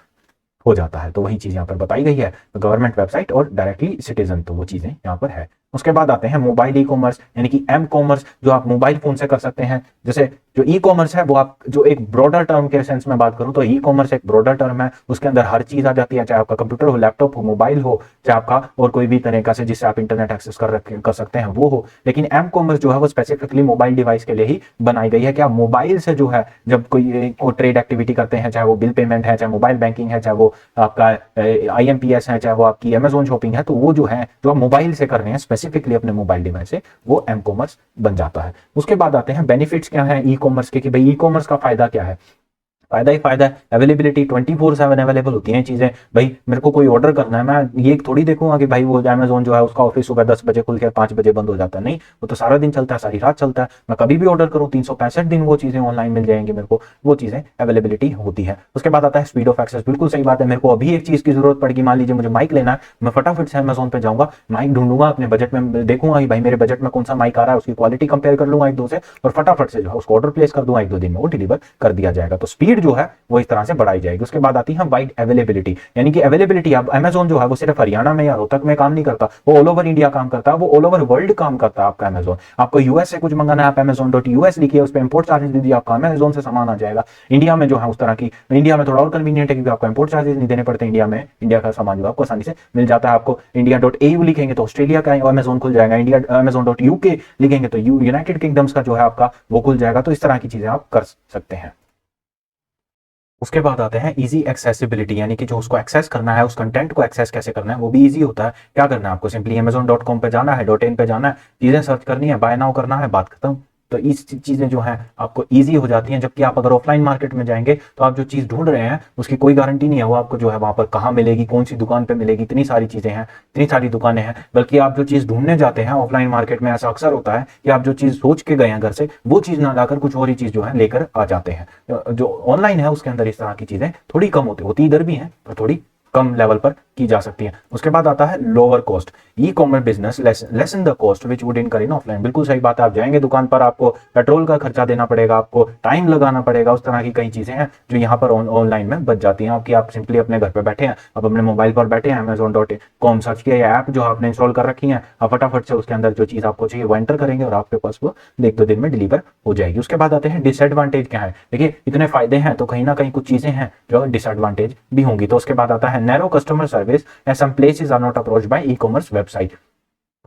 हो जाता है। तो वही चीज यहाँ पर बताई गई है, गवर्नमेंट वेबसाइट और डायरेक्टली सिटीजन, तो वो चीजें यहाँ पर है। उसके बाद आते हैं मोबाइल ई कॉमर्स, यानी कि M कॉमर्स, जो आप मोबाइल फोन से कर सकते हैं। जैसे जो ई कॉमर्स है वो आप जो एक ब्रॉडर टर्म के सेंस में बात करूं तो ई कॉमर्स एक ब्रॉडर टर्म है, उसके अंदर हर चीज आ जाती है, चाहे आपका कंप्यूटर हो, लैपटॉप हो, मोबाइल हो, चाहे आपका और कोई भी तरीका से जिससे आप इंटरनेट एक्सेस कर सकते हैं वो हो। लेकिन M कॉमर्स जो है वो स्पेसिफिकली मोबाइल डिवाइस के लिए ही बनाई गई है कि आप मोबाइल से जो है जब कोई ट्रेड एक्टिविटी करते हैं, चाहे वो बिल पेमेंट है, चाहे मोबाइल बैंकिंग है, चाहे वो आपका IMPS है, चाहे वो आपकी अमेजोन शॉपिंग है, तो वो जो है जो आप मोबाइल से कर रहे हैं स्पेसिफिकली अपने मोबाइल डिवाइस से, वो M कॉमर्स बन जाता है। उसके बाद आते हैं बेनिफिट्स क्या है ई कॉमर्स के, कि भाई ई कॉमर्स का फायदा क्या है। फायदा ही फायदा है। अवेलेबिलिटी 24/7 अवेलेबल होती हैं चीजें। भाई मेरे को कोई ऑर्डर करना है, मैं ये थोड़ी देखूंगा कि भाई वो अमेजोन जो है उसका ऑफिस सुबह 10 बजे खुल के 5 बजे बंद हो जाता है, नहीं, वो तो सारा दिन चलता है, सारी रात चलता है। मैं कभी भी ऑर्डर करूँ 365 दिन वो चीजें ऑनलाइन मिल जाएंगी मेरे को, वो चीजें अवेलेबिलिटी होती है। उसके बाद आता है स्पीड ऑफ एक्सेस। बिल्कुल सही बात है, मेरे को अभी एक चीज की जरूरत पड़ेगी, मान लीजिए मुझे माइक लेना है, मैं फटाफट से अमेजोन पे जाऊंगा, माइक ढूंढूंगा, अपने बजट में देखूंगा कि भाई मेरे बजट में कौन सा माइक आ रहा है, उसकी क्वालिटी कंपेयर कर लूंगा एक दो से, और फटाफट से जो है उसको ऑर्डर प्लेस कर दूंगा, एक दो दिन में वो डिलीवर कर दिया जाएगा। तो स्पीड जो है वो इस तरह से बढ़ाई जाएगी। उसके बाद आती है वाइड अवेलेबिलिटी, यानी कि अवेलेबिलिटी, अब अमेजोन जो है वो सिर्फ हरियाणा में या रोहतक में काम नहीं करता, वो ऑल ओवर इंडिया काम करता है, वो ऑल ओवर वर्ल्ड काम करता है आपका अमेजोन। आपको यूएस से कुछ मंगाना है, आप amazon.us लिखिए, उस पर इंपोर्ट चार्जेस दीजिए, आपका अमेजोन से सामान आ जाएगा। इंडिया में जो है उस तरह की, इंडिया में थोड़ा और कन्वीनियंट है क्योंकि आपको इंपोर्ट चार्जेस नहीं देने पड़ते इंडिया में, इंडिया का सामान जो आपको आसानी से मिल जाता है। आपको india.au लिखेंगे तो ऑस्ट्रेलिया का अमेजोन खुल जाएगा, इंडिया amazon.uk लिखेंगे तो यूनाइटेड किंगडम्स का जो है आपका वो खुल जाएगा। तो इस तरह की चीजें आप कर सकते हैं। उसके बाद आते हैं इजी एक्सेसिबिलिटी, यानी कि जो उसको एक्सेस करना है, उस कंटेंट को एक्सेस कैसे करना है वो भी इजी होता है। क्या करना है आपको, सिंपली amazon.com पे जाना है, .in पे जाना है, चीजें सर्च करनी है, बाय नाउ करना है, बात खत्म। तो इस चीजें जो हैं आपको इजी हो जाती हैं। जबकि आप अगर ऑफलाइन मार्केट में जाएंगे तो आप जो चीज ढूंढ रहे हैं उसकी कोई गारंटी नहीं है वो आपको जो है वहां पर कहाँ मिलेगी, कौन सी दुकान पे मिलेगी, इतनी सारी चीजें हैं, इतनी सारी दुकानें हैं। बल्कि आप जो चीज ढूंढने जाते हैं ऑफलाइन मार्केट में, ऐसा अक्सर होता है कि आप जो चीज सोच के गए हैं घर से, वो चीज ना लाकर कुछ और ही चीज जो है लेकर आ जाते हैं। जो ऑनलाइन है उसके अंदर इस तरह की चीजें थोड़ी कम होती इधर भी हैं पर थोड़ी कम लेवल पर की जा सकती है। उसके बाद आता है lower cost, e commerce business lesson the cost which would इनकर इन ऑफलाइन। बिल्कुल सही बात है, आप जाएंगे दुकान पर, आपको पेट्रोल का खर्चा देना पड़ेगा, आपको टाइम लगाना पड़ेगा, उस तरह की कई चीजें हैं जो यहाँ पर ऑनलाइन में बच जाती हैं आपकी। आप सिंपली अपने घर पर बैठे हैं, आप अपने मोबाइल पर बैठे हैं, amazon.com सर्च किया, या ऐप जो आपने इंस्टॉल कर रखी है, आप फटाफट से उसके अंदर जो चीज आपको चाहिए वो एंटर करेंगे और आपके पास वो एक दो दिन में डिलीवर हो जाएगी। उसके बाद आते हैं डिसएडवांटेज क्या है। देखिए इतने फायदे हैं तो कहीं ना कहीं कुछ चीजें हैं जो डिसएडवांटेज भी होंगी। तो उसके बाद आता है narrow customer service as some places are not approached by e commerce website.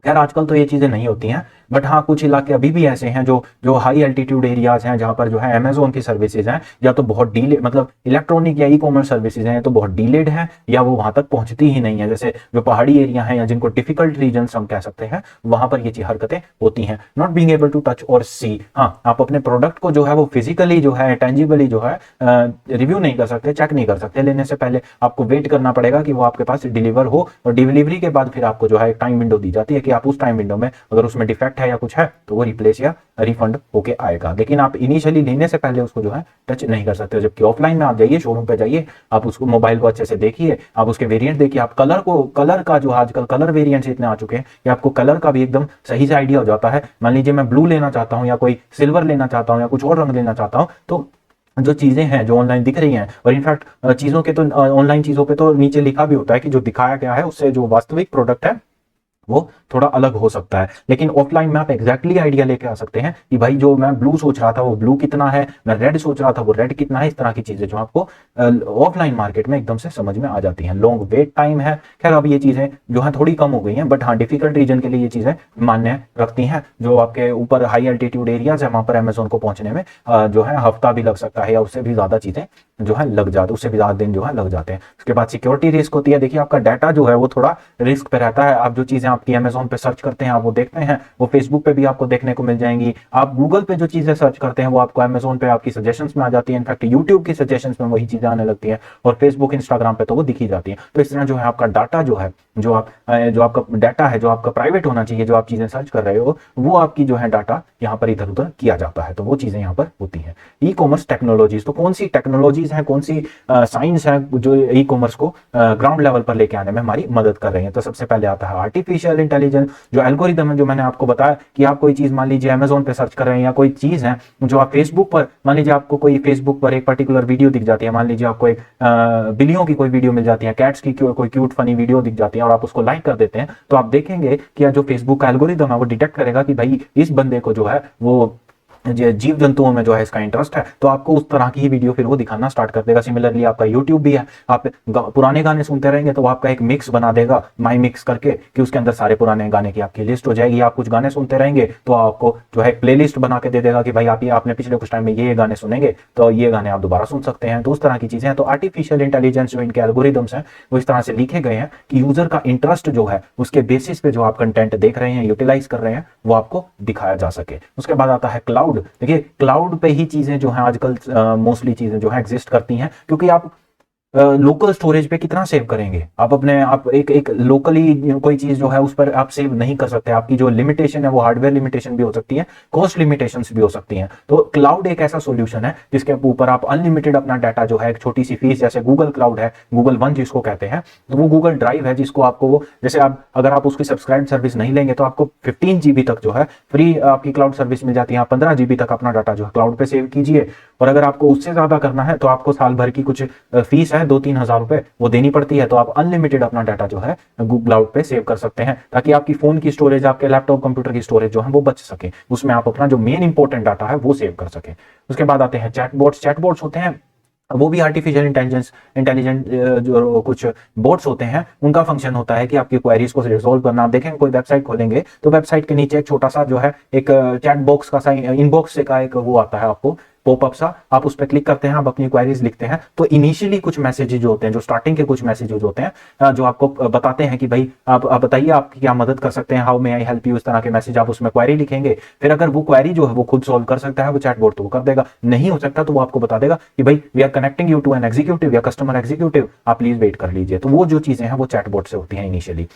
खैर आजकल तो ये चीजें नहीं होती हैं, बट हाँ कुछ इलाके अभी भी ऐसे हैं जो जो हाई एल्टीट्यूड एरियाज हैं जहां पर जो है अमेजोन की सर्विसेज हैं या तो बहुत डीले, मतलब इलेक्ट्रॉनिक या ई कॉमर्स सर्विसेज हैं तो बहुत डीलेड हैं या वो वहां तक पहुंचती ही नहीं है। जैसे जो पहाड़ी एरिया है या जिनको डिफिकल्ट रीजन हम कह सकते हैं, वहां पर ये हरकतें होती हैं। Not being able to touch और सी, हाँ आप अपने प्रोडक्ट को जो है वो फिजिकली जो है टेंजिबली जो है रिव्यू नहीं कर सकते, चेक नहीं कर सकते, लेने से पहले आपको वेट करना पड़ेगा कि वो आपके पास डिलीवर हो, और डिलीवरी के बाद फिर आपको जो है एक टाइम विंडो दी जाती है कि आप उस टाइम विंडो में अगर उसमें डिफेक्ट है या कुछ है तो वो रिप्लेस या रिफंड होके आएगा। लेकिन आप इनिशियली लेने से पहले उसको जो है टच नहीं कर सकते। जबकि ऑफलाइन में आप जाइए, शोरूम पे जाइए, आप उसको मोबाइल को अच्छे से देखिए, आप उसके वेरिएंट देखिए, आप कलर का जो आजकल कलर वेरिएंट्स इतने आ चुके हैं कि आपको कलर का भी एकदम सही से आइडिया हो जाता है। मान लीजिए मैं ब्लू लेना चाहता हूं या कोई सिल्वर लेना चाहता हूं या कुछ और रंग लेना चाहता हूं, तो जो चीजें हैं जो ऑनलाइन दिख रही हैं, और इनफैक्ट चीजों के तो ऑनलाइन चीजों पे तो नीचे लिखा भी होता है कि जो दिखाया गया है उससे जो वास्तविक प्रोडक्ट है वो थोड़ा अलग हो सकता है। लेकिन ऑफलाइन में आप एग्जैक्टली आइडिया लेके आ सकते हैं कि भाई जो मैं ब्लू सोच रहा था वो ब्लू कितना है, मैं रेड सोच रहा था वो रेड कितना है। इस तरह की चीजें जो आपको ऑफलाइन मार्केट में एकदम से समझ में आ जाती हैं। लॉन्ग वेट टाइम है, खैर अब ये चीजें जो है थोड़ी कम हो गई हैं, बट हाँ डिफिकल्ट रीजन के लिए ये चीजें मान्य रखती हैं। जो आपके ऊपर हाई एल्टीट्यूड एरियाज है वहां पर अमेजोन को पहुंचने में जो है हफ्ता भी लग सकता है या उससे भी ज्यादा चीजें जो है लग जाते, उससे भी ज्यादा दिन जो है लग जाते हैं। उसके बाद सिक्योरिटी रिस्क होती है। देखिए आपका डाटा जो है वो थोड़ा रिस्क पे रहता है। आप जो चीजें आपकी अमेजोन पे सर्च करते हैं आप वो देखते हैं, वो फेसबुक पे भी आपको देखने को मिल जाएंगी। आप गूगल पे जो चीजें सर्च करते हैं वो आपको अमेजोन पे आपकी सजेशंस में आ जाती है। इनफैक्ट यूट्यूब की सजेशंस में वही चीजें आने लगती हैं, और फेसबुक इंस्टाग्राम पे तो वो दिखी जाती है। तो इस तरह जो है आपका डाटा जो है, जो आपका डाटा है जो आपका प्राइवेट होना चाहिए, जो आप चीजें सर्च कर रहे हो वो आपकी जो है डाटा यहाँ पर इधर उधर किया जाता है। तो वो चीजें यहाँ पर होती है। ई कॉमर्स टेक्नोलॉजीज, तो कौन सी टेक्नोलॉजीज हैं, कौन सी साइंस है जो ई कॉमर्स को ग्राउंड लेवल पर लेके आने में हमारी मदद कर रही है। तो सबसे पहले आता है आर्टिफिशियल इंटेलिजेंस, जो एल्गोरिदम है, जो मैंने आपको बताया कि आप कोई चीज मान लीजिए अमेजोन पे सर्च कर रहे हैं या कोई चीज है जो आप फेसबुक पर, मान लीजिए आपको कोई फेसबुक पर एक पर्टिकुलर वीडियो दिख जाती है, मान लीजिए आपको एक बिल्लियों की कोई वीडियो मिल जाती है, कैट्स की कोई क्यूट फनी वीडियो दिख जाती है और आप उसको लाइक कर देते हैं, तो आप देखेंगे कि जो फेसबुक का एल्गोरिदम है वो डिटेक्ट करेगा कि भाई इस बंदे को जो है वो जीव जंतुओं में जो है इसका इंटरेस्ट है, तो आपको उस तरह की ही वीडियो फिर वो दिखाना स्टार्ट कर देगा। सिमिलरली आपका यूट्यूब भी है, आप पुराने गाने सुनते रहेंगे तो आपका एक मिक्स बना देगा, माई मिक्स करके, कि उसके अंदर सारे पुराने गाने की आपकी लिस्ट हो जाएगी। आप कुछ गाने सुनते रहेंगे तो आपको जो है प्लेलिस्ट बना के दे देगा कि भाई आपने पिछले कुछ टाइम में ये गाने सुनेंगे तो ये गाने आप दोबारा सुन सकते हैं। तो उस तरह की चीजें हैं। तो आर्टिफिशियल इंटेलिजेंस जो इनके एल्गोरिदम्स हैं वो इस तरह से लिखे गए हैं कि यूजर का इंटरेस्ट जो है उसके बेसिस पे जो आप कंटेंट देख रहे हैं, यूटिलाइज कर रहे हैं, वो आपको दिखाया जा सके। उसके बाद आता है क्लाउड क्लाउड, देखिए क्लाउड पे ही चीजें जो है आजकल मोस्टली चीजें जो है एग्जिस्ट करती हैं, क्योंकि आप लोकल स्टोरेज पे कितना सेव करेंगे आप अपने, आप एक लोकली कोई चीज जो है उस पर आप सेव नहीं कर सकते। आपकी जो लिमिटेशन है वो हार्डवेयर लिमिटेशन भी हो सकती है, कॉस्ट लिमिटेशंस भी हो सकती हैं। तो क्लाउड एक ऐसा सॉल्यूशन है जिसके ऊपर आप अनलिमिटेड अपना डाटा जो है एक छोटी सी फीस, जैसे गूगल क्लाउड है, गूगल वन जिसको कहते हैं, तो वो गूगल ड्राइव है जिसको आपको जैसे आप अगर आप उसकी सब्सक्राइब सर्विस नहीं लेंगे तो आपको 15 जीबी तक जो है फ्री आपकी क्लाउड सर्विस मिल जाती है। 15 जीबी तक अपना डाटा जो है क्लाउड पे सेव कीजिए, और अगर आपको उससे ज्यादा करना है तो आपको साल भर की कुछ फीस है 2-3 हजार रुपए वो देनी पड़ती है। तो आप अनलिमिटेड अपना डाटा जो है गूगल क्लाउड पे सेव कर सकते हैं, ताकि आपकी फोन की स्टोरेज, आपके लैपटॉप कंप्यूटर की स्टोरेज जो है वो बच सके, उसमें आप अपना जो मेन इंपॉर्टेंट डाटा है वो सेव कर सके। उसके बाद आते हैं चैटबॉट्स। चैटबॉट्स होते हैं वो भी आर्टिफिशियल इंटेलिजेंट जो कुछ बोट्स होते हैं, उनका फंक्शन होता है कि आपकी क्वेरीज को रिजॉल्व करना। आप देखेंगे कोई वेबसाइट खोलेंगे तो वेबसाइट के नीचे एक छोटा सा जो है एक चैट बॉक्स का सा इनबॉक्स से का एक वो आता है आपको पॉपअप सा, आप उस पर क्लिक करते हैं, आप अपनी क्वेरीज लिखते हैं, तो इनिशियली कुछ मैसेजेस जो होते हैं, जो स्टार्टिंग के कुछ मैसेजेस होते हैं जो आपको बताते हैं कि भाई आप बताइए आपकी क्या मदद कर सकते हैं, how may I help you, इस तरह के मैसेज आप उसमें क्वेरी लिखेंगे। फिर अगर वो क्वेरी जो है वो खुद सॉल्व कर सकता है वो चैटबॉट तो वो कर देगा, नहीं हो सकता तो वो आपको बता देगा कि भाई we are connecting you to an executive या कस्टमर एग्जीक्यूटिव, आप प्लीज वेट कर लीजिए। तो वो जो चीजें हैं वो चैटबॉट से होती हैं इनिशियली।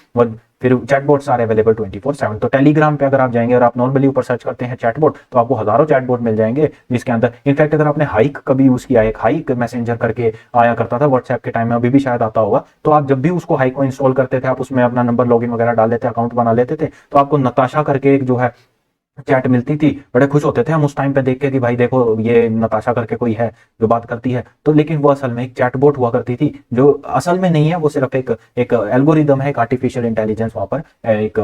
फिर चैटबॉट्स आर अवेलेबल 24/7। तो टेलीग्राम पे अगर आप जाएंगे और आप नॉर्मली ऊपर सर्च करते हैं चैटबॉट, तो आपको हजारों चैटबॉट मिल जाएंगे, जिसके अंदर इनफैक्ट अगर आपने हाइक कभी यूज किया, एक हाइक मैसेंजर करके आया करता था व्हाट्सएप के टाइम में, अभी भी शायद आता होगा, तो आप जब भी उसको हाइक को इंस्टॉल करते थे, आप उसमें अपना नंबर लॉगिन वगैरह डाल देते, अकाउंट बना लेते थे, तो आपको नताशा करके एक जो है चैट मिलती थी। बड़े खुश होते थे हम उस टाइम पे देख के कि भाई देखो ये नताशा करके कोई है जो बात करती है। तो लेकिन वो असल में एक चैटबॉट हुआ करती थी, जो असल में नहीं है, वो सिर्फ एक एल्गोरिदम है, एक आर्टिफिशियल इंटेलिजेंस। वहां पर एक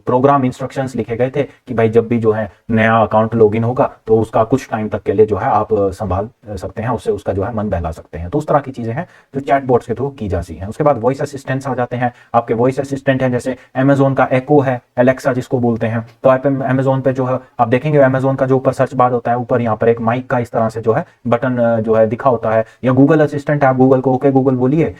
प्रोग्राम इंस्ट्रक्शंस लिखे गए थे कि भाई जब भी जो है नया अकाउंट लॉगिन होगा तो उसका कुछ टाइम तक के लिए जो है आप संभाल सकते हैं, उससे उसका जो है मन बहला सकते हैं। तो उस तरह की चीजें हैं जो चैटबॉट्स के थ्रू की जाती हैं। उसके बाद वॉइस असिस्टेंट्स आ जाते हैं। आपके वॉइस असिस्टेंट है, जैसे अमेजोन का एको है, एलेक्सा जिसको बोलते हैं। तो आप अमेजोन पे जो है आप देखेंगे अमेजोन का जो ऊपर सर्च बार होता है, ऊपर यहाँ पर एक माइक का इस तरह से जो है बटन जो है दिखा होता है, या गूगल असिस्टेंट है, आप गूगल को ओके गूगल बोलिए,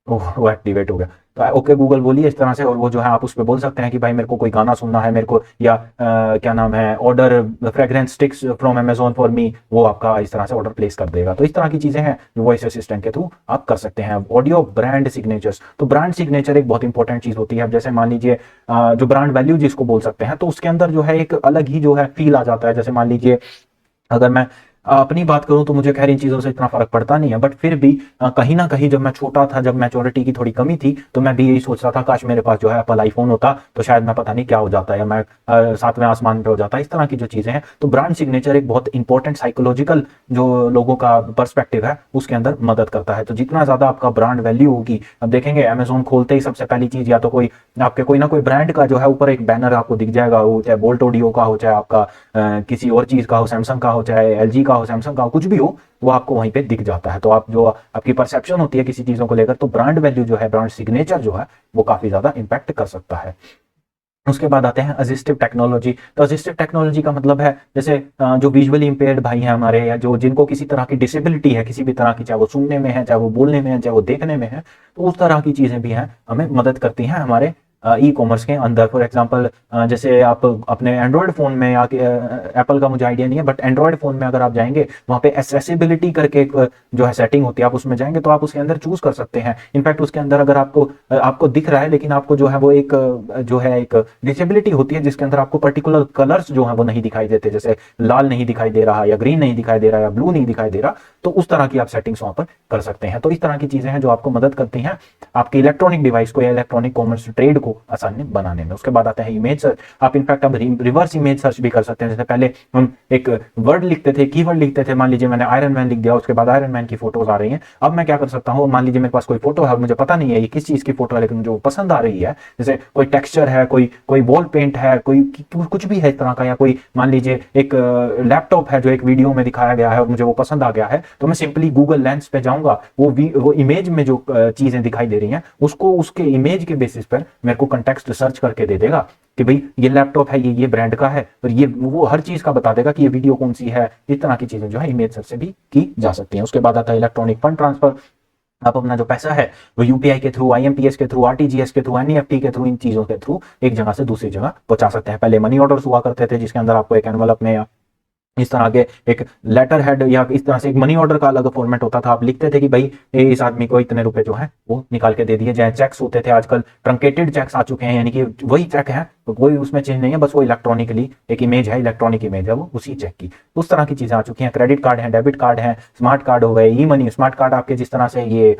ओह वो एक्टिवेट हो गया, तो ओके गूगल बोलिए इस तरह से, और वो जो है आप उस पर बोल सकते हैं कि भाई मेरे को कोई गाना सुनना है मेरे को, या क्या नाम है, order fragrance sticks from Amazon for me, वो आपका इस तरह से ऑर्डर प्लेस कर देगा। तो इस तरह की चीजें हैं जो वॉइस असिस्टेंट के थ्रू आप कर सकते हैं। ऑडियो ब्रांड सिग्नेचर्स, तो ब्रांड सिग्नेचर एक बहुत इंपॉर्टेंट चीज होती है। अब जैसे मान लीजिए जो ब्रांड वैल्यू जिसको बोल सकते हैं, तो उसके अंदर जो है एक अलग ही जो है फील आ जाता है। जैसे मान लीजिए अगर मैं अपनी बात करूं तो मुझे खैर इन चीजों से इतना फर्क पड़ता नहीं है, बट फिर भी कहीं ना कहीं जब मैं छोटा था, जब मैच्योरिटी की थोड़ी कमी थी, तो मैं भी यही सोच रहा था काश मेरे पास जो है एप्पल आईफोन होता तो शायद मैं पता नहीं क्या हो जाता, या मैं 7वें आसमान पे हो जाता। इस तरह की जो चीजें हैं, तो ब्रांड सिग्नेचर एक बहुत इंपॉर्टेंट साइकोलॉजिकल जो लोगों का पर्सपेक्टिव है उसके अंदर मदद करता है। तो जितना ज्यादा आपका ब्रांड वैल्यू होगी, अब देखेंगे अमेजोन खोलते ही सबसे पहली चीज या तो कोई आपके कोई ना कोई ब्रांड का जो है ऊपर एक बैनर आपको दिख जाएगा, वो चाहे बोल्ट ऑडियो का हो, चाहे आपका किसी और चीज का हो, सैमसंग का हो, चाहे एलजी का हो, सैमसंग का हो, कुछ भी हो, वो आपको वहीं पे दिख जाता है। तो आप जो आपकी परसेप्शन होती है किसी चीजों को लेकर, तो ब्रांड वैल्यू जो है, ब्रांड सिग्नेचर जो है, वो काफी ज्यादा इंपैक्ट कर सकता है। उसके बाद आते हैं असिस्टिव टेक्नोलॉजी। तो असिस्टिव टेक्नोलॉजी का मतलब है जैसे जो विजुअली इंपेयर्ड भाई हैं हमारे, या जो जिनको किसी तरह की डिसेबिलिटी है, किसी भी तरह की, चाहे वो सुनने में है, चाहे वो बोलने में है, चाहे वो देखने में है, तो उस तरह की चीजें भी हैं, हमें मदद करती हैं हमारे ई कॉमर्स के अंदर। फॉर एग्जांपल जैसे आप अपने एंड्रॉयड फोन में, या एप्पल का मुझे आइडिया नहीं है, बट एंड्रॉयड फोन में अगर आप जाएंगे, वहाँ पे एक्सेसिबिलिटी करके एक जो है सेटिंग होती है, आप उसमें जाएंगे तो आप उसके अंदर चूज कर सकते हैं। इनफैक्ट उसके अंदर अगर आपको दिख रहा है, लेकिन आपको जो है वो एक जो है एक डिसेबिलिटी होती है जिसके अंदर आपको पर्टिकुलर कलर्स जो है वो नहीं दिखाई देते, जैसे लाल नहीं दिखाई दे रहा, या ग्रीन नहीं दिखाई दे रहा, या ब्लू नहीं दिखाई दे रहा, तो उस तरह की आप सेटिंग्स वहां पर कर सकते हैं। तो इस तरह की चीजें हैं जो आपको मदद करती हैं आपके इलेक्ट्रॉनिक डिवाइस को या इलेक्ट्रॉनिक कॉमर्स ट्रेड को आसानी बनाने में। उसके बाद आता है इमेज सर्च। आप इनफैक्ट अब रिवर्स इमेज सर्च भी कर सकते हैं। जैसे पहले हम एक वर्ड लिखते थे, कीवर्ड लिखते थे, मान लीजिए मैंने आयरन मैन लिख दिया, उसके बाद आयरन मैन की फोटोज आ रही हैं। अब मैं क्या कर सकता हूँ, मान लीजिए मेरे पास कोई फोटो है और मुझे पता नहीं है ये किस चीज की फोटो है, लेकिन मुझे पसंद आ रही है, जैसे कोई टेक्सचर है, कोई वॉल पेंट है, कोई कुछ भी है इस तरह का, या कोई मान लीजिए एक लैपटॉप है जो एक वीडियो में दिखाया गया है और मुझे वो पसंद आ गया है, तो मैं सिंपली गूगल लेंस पे जाऊंगा, वो इमेज में जो चीजें दिखाई दे रही हैं उसको उसके इमेज के बेसिस पर मेरे को कंटेक्स्ट सर्च करके दे देगा कि भाई ये लैपटॉप है, ये ब्रांड का है, और ये वो हर चीज का बता देगा कि ये वीडियो कौन सी है। इस तरह की चीजें जो है इमेज सर्च से भी की जा सकती हैं। उसके बाद आता है इलेक्ट्रॉनिक फंड ट्रांसफर। आप अपना जो पैसा है वो यूपीआई के थ्रू, आईएमपीएस के थ्रू, आरटीजीएस के थ्रू, एनईएफटी के थ्रू, इन चीजों के थ्रू एक जगह से दूसरी जगह पहुंचा सकते हैं। पहले मनी ऑर्डर्स हुआ करते थे जिसके अंदर आपको एक एनवलप में या इस तरह के एक लेटर हेड या इस तरह से एक मनी ऑर्डर का अलग फॉर्मेट होता था। आप लिखते थे कि भाई इस आदमी को इतने रुपए जो है वो निकाल के दे दिए जाए। चेक्स होते थे, आजकल ट्रंकेटेड चेक्स आ चुके हैं, यानी कि वही चेक है तो कोई उसमें चेंज नहीं है, बस वो इलेक्ट्रॉनिकली एक इमेज है, इलेक्ट्रॉनिक इमेज है वो उसी चेक की। उस तरह की चीजें आ चुकी हैं। क्रेडिट कार्ड है, डेबिट कार्ड है, स्मार्ट कार्ड हो गए, ई मनी। स्मार्ट कार्ड आपके जिस तरह से ये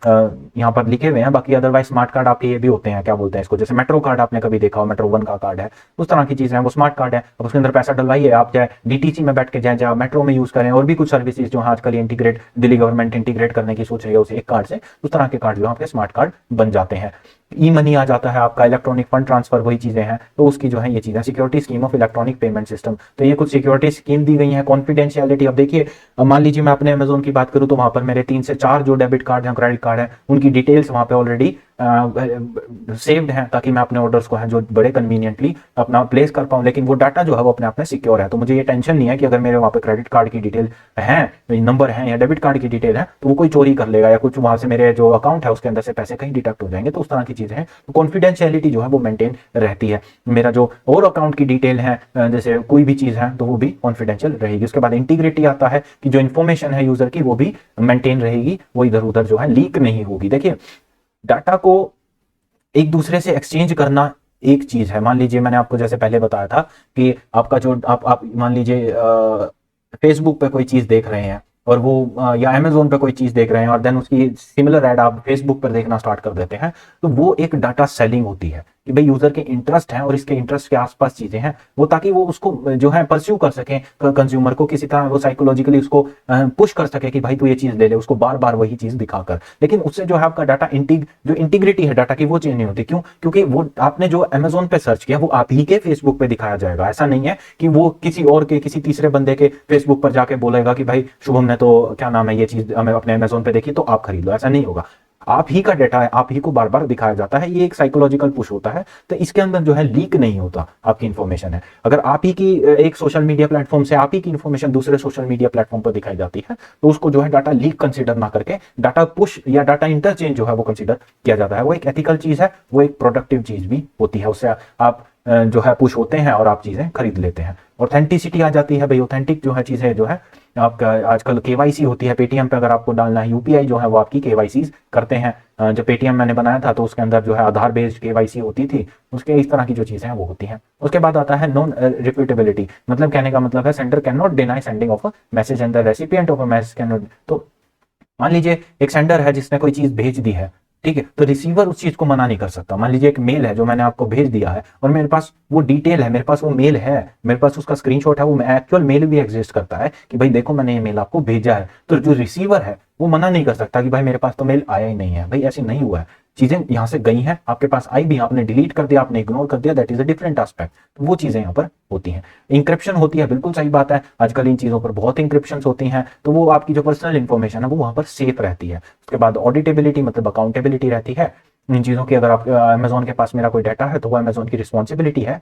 यहाँ पर लिखे हुए हैं, बाकी अदरवाइज स्मार्ट कार्ड आपके ये भी होते हैं, क्या बोलते हैं इसको, जैसे मेट्रो कार्ड आपने कभी देखा हो, मेट्रो वन का कार्ड है, उस तरह की चीजें हैं, वो स्मार्ट कार्ड है। अब उसके अंदर पैसा डलवाइए, आप चाहे डीटीसी में बैठ के जाए मेट्रो में यूज करें, और भी कुछ सर्विसेज जो आजकल इंटीग्रेट दिल्ली गवर्नमेंट इंटीग्रेट करने की सोच रही है उसे एक कार्ड से, उस तरह के कार्ड जो आपके स्मार्ट कार्ड बन जाते हैं। ई मनी आ जाता है आपका, इलेक्ट्रॉनिक फंड ट्रांसफर, वही चीजें हैं, तो उसकी जो है ये चीजें security scheme of electronic payment system. तो ये कुछ सिक्योरिटी स्कीम दी गई है। कॉन्फिडेंशियलिटी, अब देखिए मान लीजिए मैं अपने अमेजोन की बात करूं तो वहां पर मेरे 3 से 4 जो डेबिट कार्ड है, क्रेडिट कार्ड है, उनकी डिटेल्स वहां पे ऑलरेडी सेव्ड हैं, ताकि मैं अपने ऑर्डर्स को है जो बड़े कन्वीनियंटली अपना प्लेस कर पाऊं। लेकिन वो डाटा जो है वो अपने आप में सिक्योर है, तो मुझे ये टेंशन नहीं है कि अगर मेरे वहां पे क्रेडिट कार्ड की डिटेल है, नंबर है, या डेबिट कार्ड की डिटेल है, तो वो कोई चोरी कर लेगा या कुछ वहां से मेरे जो अकाउंट है उसके अंदर से पैसे कहीं डिडक्ट हो जाएंगे। तो उस तरह की चीजें हैं, तो कॉन्फिडेंशियलिटी जो है वो मेंटेन रहती है। मेरा जो और अकाउंट की डिटेल है, जैसे कोई भी चीज है, तो वो भी कॉन्फिडेंशियल रहेगी। उसके बाद इंटीग्रिटी आता है कि जो इन्फॉर्मेशन है यूजर की वो भी मेंटेन रहेगी, वो इधर उधर जो है लीक नहीं होगी। देखिए डाटा को एक दूसरे से एक्सचेंज करना एक चीज है। मान लीजिए मैंने आपको जैसे पहले बताया था कि आपका जो आप मान लीजिए फेसबुक पे कोई चीज देख रहे हैं और वो या अमेजोन पे कोई चीज देख रहे हैं और देन उसकी सिमिलर ऐड आप फेसबुक पर देखना स्टार्ट कर देते हैं, तो वो एक डाटा सेलिंग होती है कि भाई यूजर के इंटरेस्ट हैं और इसके इंटरेस्ट के आसपास चीजें हैं, वो ताकि वो उसको जो है परस्यू कर सके, कंज्यूमर को किसी तरह वो साइकोलॉजिकली उसको पुश कर सके कि भाई तू ये चीज ले ले, उसको बार बार वही चीज दिखाकर। लेकिन उससे जो है आपका डाटा जो इंटीग्रिटी है डाटा की वो चेंज नहीं होती। क्यों? क्योंकि वो आपने जो अमेजोन पे सर्च किया वो आप ही के फेसबुक पे दिखाया जाएगा। ऐसा नहीं है कि वो किसी और के किसी तीसरे बंदे के फेसबुक पर जाके बोलेगा कि भाई शुभम ने तो क्या नाम है ये चीज हमें अपने अमेजोन पे देखी तो आप खरीद लो। ऐसा नहीं होगा, आप ही का डेटा है, आप ही को बार बार दिखाया जाता है। ये एक साइकोलॉजिकल पुश होता है, तो इसके अंदर जो है लीक नहीं होता आपकी इंफॉर्मेशन है। अगर आप ही की एक सोशल मीडिया प्लेटफॉर्म से आप ही की इंफॉर्मेशन दूसरे सोशल मीडिया प्लेटफॉर्म पर दिखाई जाती है, तो उसको जो है डाटा लीक कंसीडर ना करके डाटा पुश या डाटा इंटरचेंज जो है वो कंसीडर किया जाता है। वो एक एथिकल चीज है, वो एक प्रोडक्टिव चीज भी होती है। उससे आप जो है पुश होते हैं और आप चीजें खरीद लेते हैं। ऑथेंटिसिटी आ जाती है भाई, ऑथेंटिक जो है चीजें जो है आपका आजकल केवाईसी होती है। पेटीएम पे अगर आपको डालना है यूपीआई जो है वो आपकी केवाईसी करते हैं। जब पेटीएम मैंने बनाया था तो उसके अंदर जो है आधार बेस्ड केवाईसी होती थी, उसके इस तरह की जो चीजें हैं वो होती हैं। उसके बाद आता है नॉन रिप्यूटेबिलिटी, मतलब कहने का मतलब है sender can not deny sending of a message and the recipient of a message can not. तो मान लीजिए एक सेंडर है जिसने कोई चीज भेज दी है, ठीक है, तो रिसीवर उस चीज को मना नहीं कर सकता। मान लीजिए एक मेल है जो मैंने आपको भेज दिया है और मेरे पास वो डिटेल है, मेरे पास वो मेल है, मेरे पास उसका स्क्रीनशॉट है, वो एक्चुअल मेल भी एग्जिस्ट करता है कि भाई देखो मैंने ये मेल आपको भेजा है, तो जो रिसीवर है वो मना नहीं कर सकता कि भाई मेरे पास तो मेल आया ही नहीं है। भाई ऐसे नहीं हुआ है, चीजें यहां से गई हैं, आपके पास आई भी, आपने डिलीट कर दिया, आपने इग्नोर कर दिया, that is a different aspect. तो वो चीजें यहाँ पर होती हैं। इंक्रिप्शन होती है, बिल्कुल सही बात है, आजकल इन चीजों पर बहुत इंक्रिप्शन होती हैं, तो वो आपकी जो पर्सनल इंफॉर्मेशन है वो वहां पर सेफ रहती है। उसके बाद ऑडिटेबिलिटी मतलब अकाउंटेबिलिटी रहती है इन चीजों की। अगर आप अमेजोन के पास मेरा कोई डाटा है तो वो अमेजोन की रिस्पॉन्सिबिलिटी है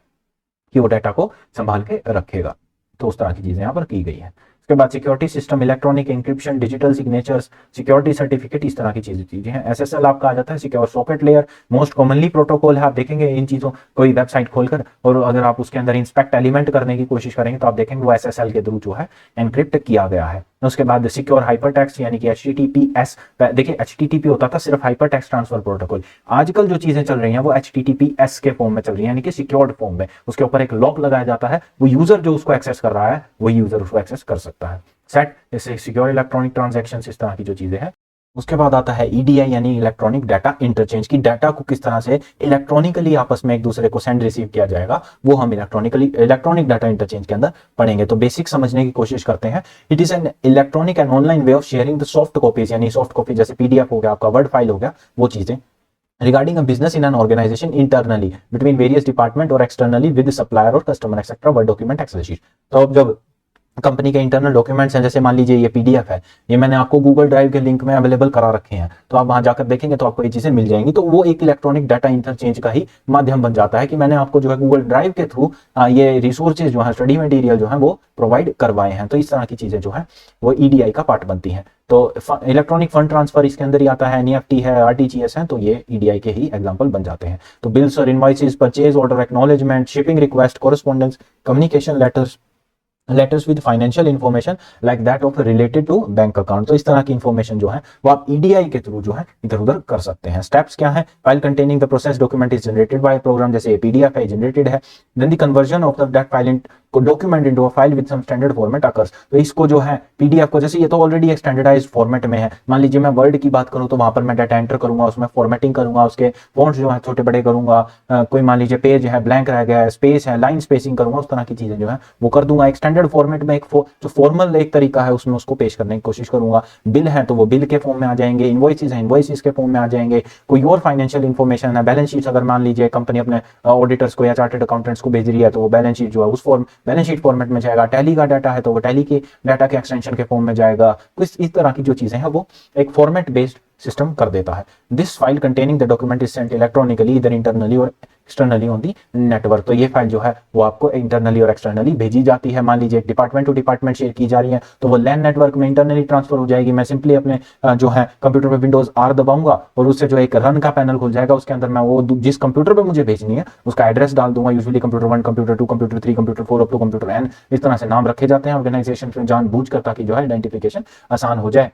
कि वो डाटा को संभाल के रखेगा। तो उस तरह की चीजें यहाँ पर की गई है। उसके बाद security system, electronic encryption, digital signatures, security certificate, इस तरह की चीजें हैं। एसएसएल आपका आ जाता है, secure socket layer, most commonly protocol है। आप देखेंगे इन चीजों कोई वेबसाइट खोलकर और अगर आप उसके अंदर इंस्पेक्ट एलिमेंट करने की कोशिश करेंगे तो आप देखेंगे वो एसएसएल के थ्रू जो है एनक्रिप्ट किया गया है। उसके बाद सिक्योर हाइपरटेक्स्ट यानी कि एचटीटीपीएस। देखिए एचटीटीपी होता था सिर्फ हाइपरटेक्स्ट ट्रांसफर प्रोटोकॉल, आजकल जो चीजें चल रही हैं वो एचटीटीपीएस के फॉर्म में चल रही है, यानी कि सिक्योर्ड फॉर्म में। उसके ऊपर एक लॉक लगाया जाता है, वो यूजर जो उसको एक्सेस कर रहा है वही यूजर उसको एक्सेस कर सकता है। सेट जैसे सिक्योर इलेक्ट्रॉनिक ट्रांजैक्शन, इस तरह की जो चीजें हैं। उसके बाद आता है ईडीआई यानी इलेक्ट्रॉनिक डाटा इंटरचेंज, की डाटा को किस तरह से इलेक्ट्रॉनिकली आपस में एक दूसरे को सेंड रिसीव किया जाएगा, वो हम इलेक्ट्रॉनिक डाटा इंटरचेंज के अंदर पढ़ेंगे। तो बेसिक समझने की कोशिश करते हैं। It is an electronic and online way of sharing the soft copies, यानी सॉफ्ट कॉपी जैसे पीडीएफ हो गया, आपका वर्ड फाइल हो गया, वो चीजें regarding a business in an organization internally between various department or externally with the supplier or customer etc word document excel sheet। तो अब जब कंपनी के इंटरनल डॉक्यूमेंट्स हैं, जैसे मान लीजिए ये पीडीएफ है, ये मैंने आपको गूगल ड्राइव के लिंक में अवेलेबल करा रखे हैं, तो आप वहां जाकर देखेंगे तो आपको ये चीजें मिल जाएंगी। तो वो एक इलेक्ट्रॉनिक डाटा इंटरचेंज का ही माध्यम बन जाता है कि मैंने आपको जो है गूगल ड्राइव के थ्रू ये रिसोर्सेज जो है, स्टडी मटेरियल जो है वो प्रोवाइड करवाए हैं। तो इस तरह की चीजें जो है वो ईडीआई का पार्ट बनती हैं। तो इलेक्ट्रॉनिक फंड ट्रांसफर इसके अंदर ही आता है, एनईएफटी है, आरटीजीएस है, तो ये ईडीआई के ही एग्जांपल बन जाते हैं। तो बिल्स और invoices, purchase order, acknowledgement, shipping request, correspondence, communication letters with financial information like that of related to bank account. तो इस तरह की इंफॉर्मेशन जो है वो आप ईडीआई के थ्रू जो है इधर उधर कर सकते हैं। स्टेप्स क्या है? File containing the process document is generated by program, जैसे पीडीएफ है जनरेटेड है, then the conversion of that file document into a file with some standard format occurs. तो इसको जो है पीडीएफ को, जैसे ये तो ऑलरेडी एक स्टैंडर्डाइज्ड फॉर्मेट में है, मान लीजिए मैं वर्ड की बात करूं तो वहां पर मैं डाटा एंटर करूंगा, उसमें फॉर्मेटिंग करूंगा, उसके फॉन्ट्स जो है छोटे बड़े करूंगा, कोई मान लीजिए पेज है ब्लैंक रह गया है, स्पेस है, लाइन स्पेसिंग करूंगा, उस तरह की चीजें जो है वो कर दूंगा। एक स्टैंडर्ड फॉर्मेट में एक जो फॉर्मल एक तरीका है उसमें उसको पेश करने की कोशिश करूंगा। बिल है तो वो बिल के फॉर्म में आ जाएंगे, इनवॉइसेस है इनवॉइसेस के फॉर्म में आ जाएंगे, कोई और फाइनेंशियल इन्फॉर्मेशन है, बैलेंस शीट अगर मान लीजिए कंपनी अपने ऑडिटर्स को या चार्टर्ड अकाउंटेंट्स को भेज रही है तो वो बैलेंस शीट जो है उस फॉर्म बैलेंस शीट फॉर्मेट में जाएगा। टैली का डाटा है तो वो टैली के डाटा के एक्सटेंशन के फॉर्म में जाएगा। तो इस तरह की जो चीजें हैं वो एक फॉर्मेट बेस्ड सिस्टम कर देता है। This file containing the document is sent electronically इधर इंटरनली और एक्सटर्नली ऑन दी नेटवर्क। तो ये फाइल जो है वो आपको इंटरनली और एक्सटर्नली भेजी जाती है। मान लीजिए डिपार्टमेंट टू डिपार्टमेंट शेयर की जा रही है तो वो लैन नेटवर्क में इंटरनली ट्रांसफर हो जाएगी। मैं सिंपली अपने जो है कंप्यूटर पे विंडोज आर दबाऊंगा और उससे जो एक रन का पैनल खुल जाएगा, उसके अंदर मैं वो जिस कंप्यूटर पे मुझे भेजनी है उसका एड्रेस डाल दूंगा। Usually computer 1, computer 2, computer 3, computer 4 up to computer n, इस तरह से नाम रखे जाते हैं ऑर्गेनाइजेशन में जानबूझकर, ताकि जो है आइडेंटिफिकेशन आसान हो जाए।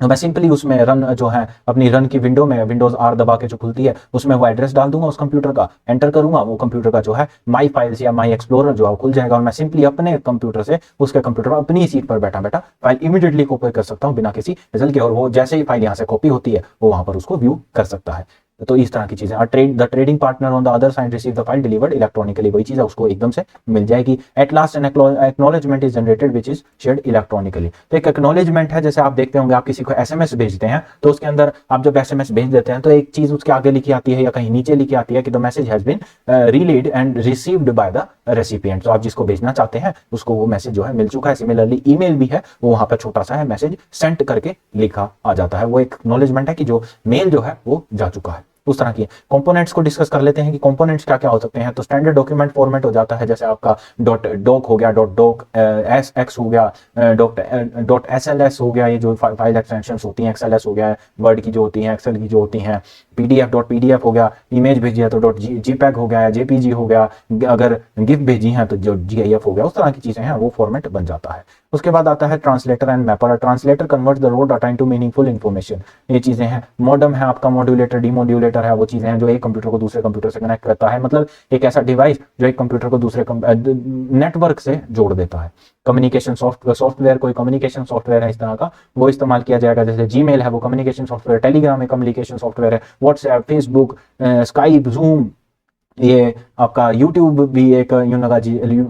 तो मैं सिंपली उसमें रन जो है अपनी रन की विंडो में विंडोज आर दबा के जो खुलती है उसमें वो एड्रेस डाल दूंगा, उस कंप्यूटर का एंटर करूंगा, वो कंप्यूटर का जो है माई फाइल्स या माई एक्सप्लोरर जो है खुल जाएगा और मैं सिंपली अपने कंप्यूटर से उसके कंप्यूटर पर अपनी सीट पर बैठा बैठा फाइल इमीडिएटली कॉपी कर सकता हूं बिना किसी रिजल्ट के, और वो जैसे ही फाइल यहाँ से कॉपी होती है वो वहां पर उसको व्यू कर सकता है। तो इस तरह की चीजें। The trading partner on the other side receive the file delivered electronically, वही चीज है उसको एकदम से मिल जाएगी। At last N acknowledgement is generated which is shared electronically. तो एक एक्नॉलेजमेंट है, जैसे आप देखते होंगे आप किसी को एसएमएस भेजते हैं तो उसके अंदर आप जब एसएमएस भेज देते हैं तो एक चीज उसके आगे लिखी आती है या कहीं नीचे लिखी आती है कि the message has been relayed and received by the recipient. तो आप जिसको भेजना चाहते हैं उसको वो मैसेज जो है मिल चुका है। सिमिलरली ईमेल भी है, वो वहां पर छोटा सा है मैसेज सेंड करके लिखा आ जाता है, वो एक एक्नॉलेजमेंट है कि जो मेल जो है वो जा चुका है। उस तरह की कंपोनेंट्स को डिस्कस कर लेते हैं कि कंपोनेंट्स क्या क्या हो सकते हैं। तो स्टैंडर्ड डॉक्यूमेंट फॉर्मेट हो जाता है, जैसे आपका डॉट डॉक हो गया, डॉट डॉक एस एक्स हो गया, डॉट एस एल एस हो गया, ये जो फाइल एक्सटेंशंस होती हैं, एक्सएलएस हो गया, वर्ड की जो होती हैं, एक्सेल की जो होती हैं, पीडीएफ डॉट पीडीएफ हो गया, इमेज भेजी है तो डॉट जीपैग हो गया, जेपीजी हो गया, अगर गिफ भेजी है तो जो जीआईएफ हो गया, उस तरह की चीजें हैं वो फॉर्मेट बन जाता है। उसके बाद आता है translator and mapper. Translator converts the raw data into meaningful information. ये चीजें हैं। मॉडम है आपका, मॉड्यूलेटर, डीमॉड्यूलेटर है, वो चीजें हैं जो एक कंप्यूटर को दूसरे कंप्यूटर से कनेक्ट करता है, मतलब एक ऐसा डिवाइस जो एक कंप्यूटर को दूसरे नेटवर्क से जोड़ देता है। कम्युनिकेशन सॉफ्टवेयर, कोई कम्युनिकेशन सॉफ्टवेयर है इस तरह का, वो इस्तेमाल किया जाएगा। जैसे जीमेल है वो कम्युनिकेशन सॉफ्टवेयर, टेलीग्राम एक कम्युनिकेशन सॉफ्टवेयर है, व्हाट्सएप, फेसबुक, स्काइप, जूम, ये आपका यूट्यूब भी एक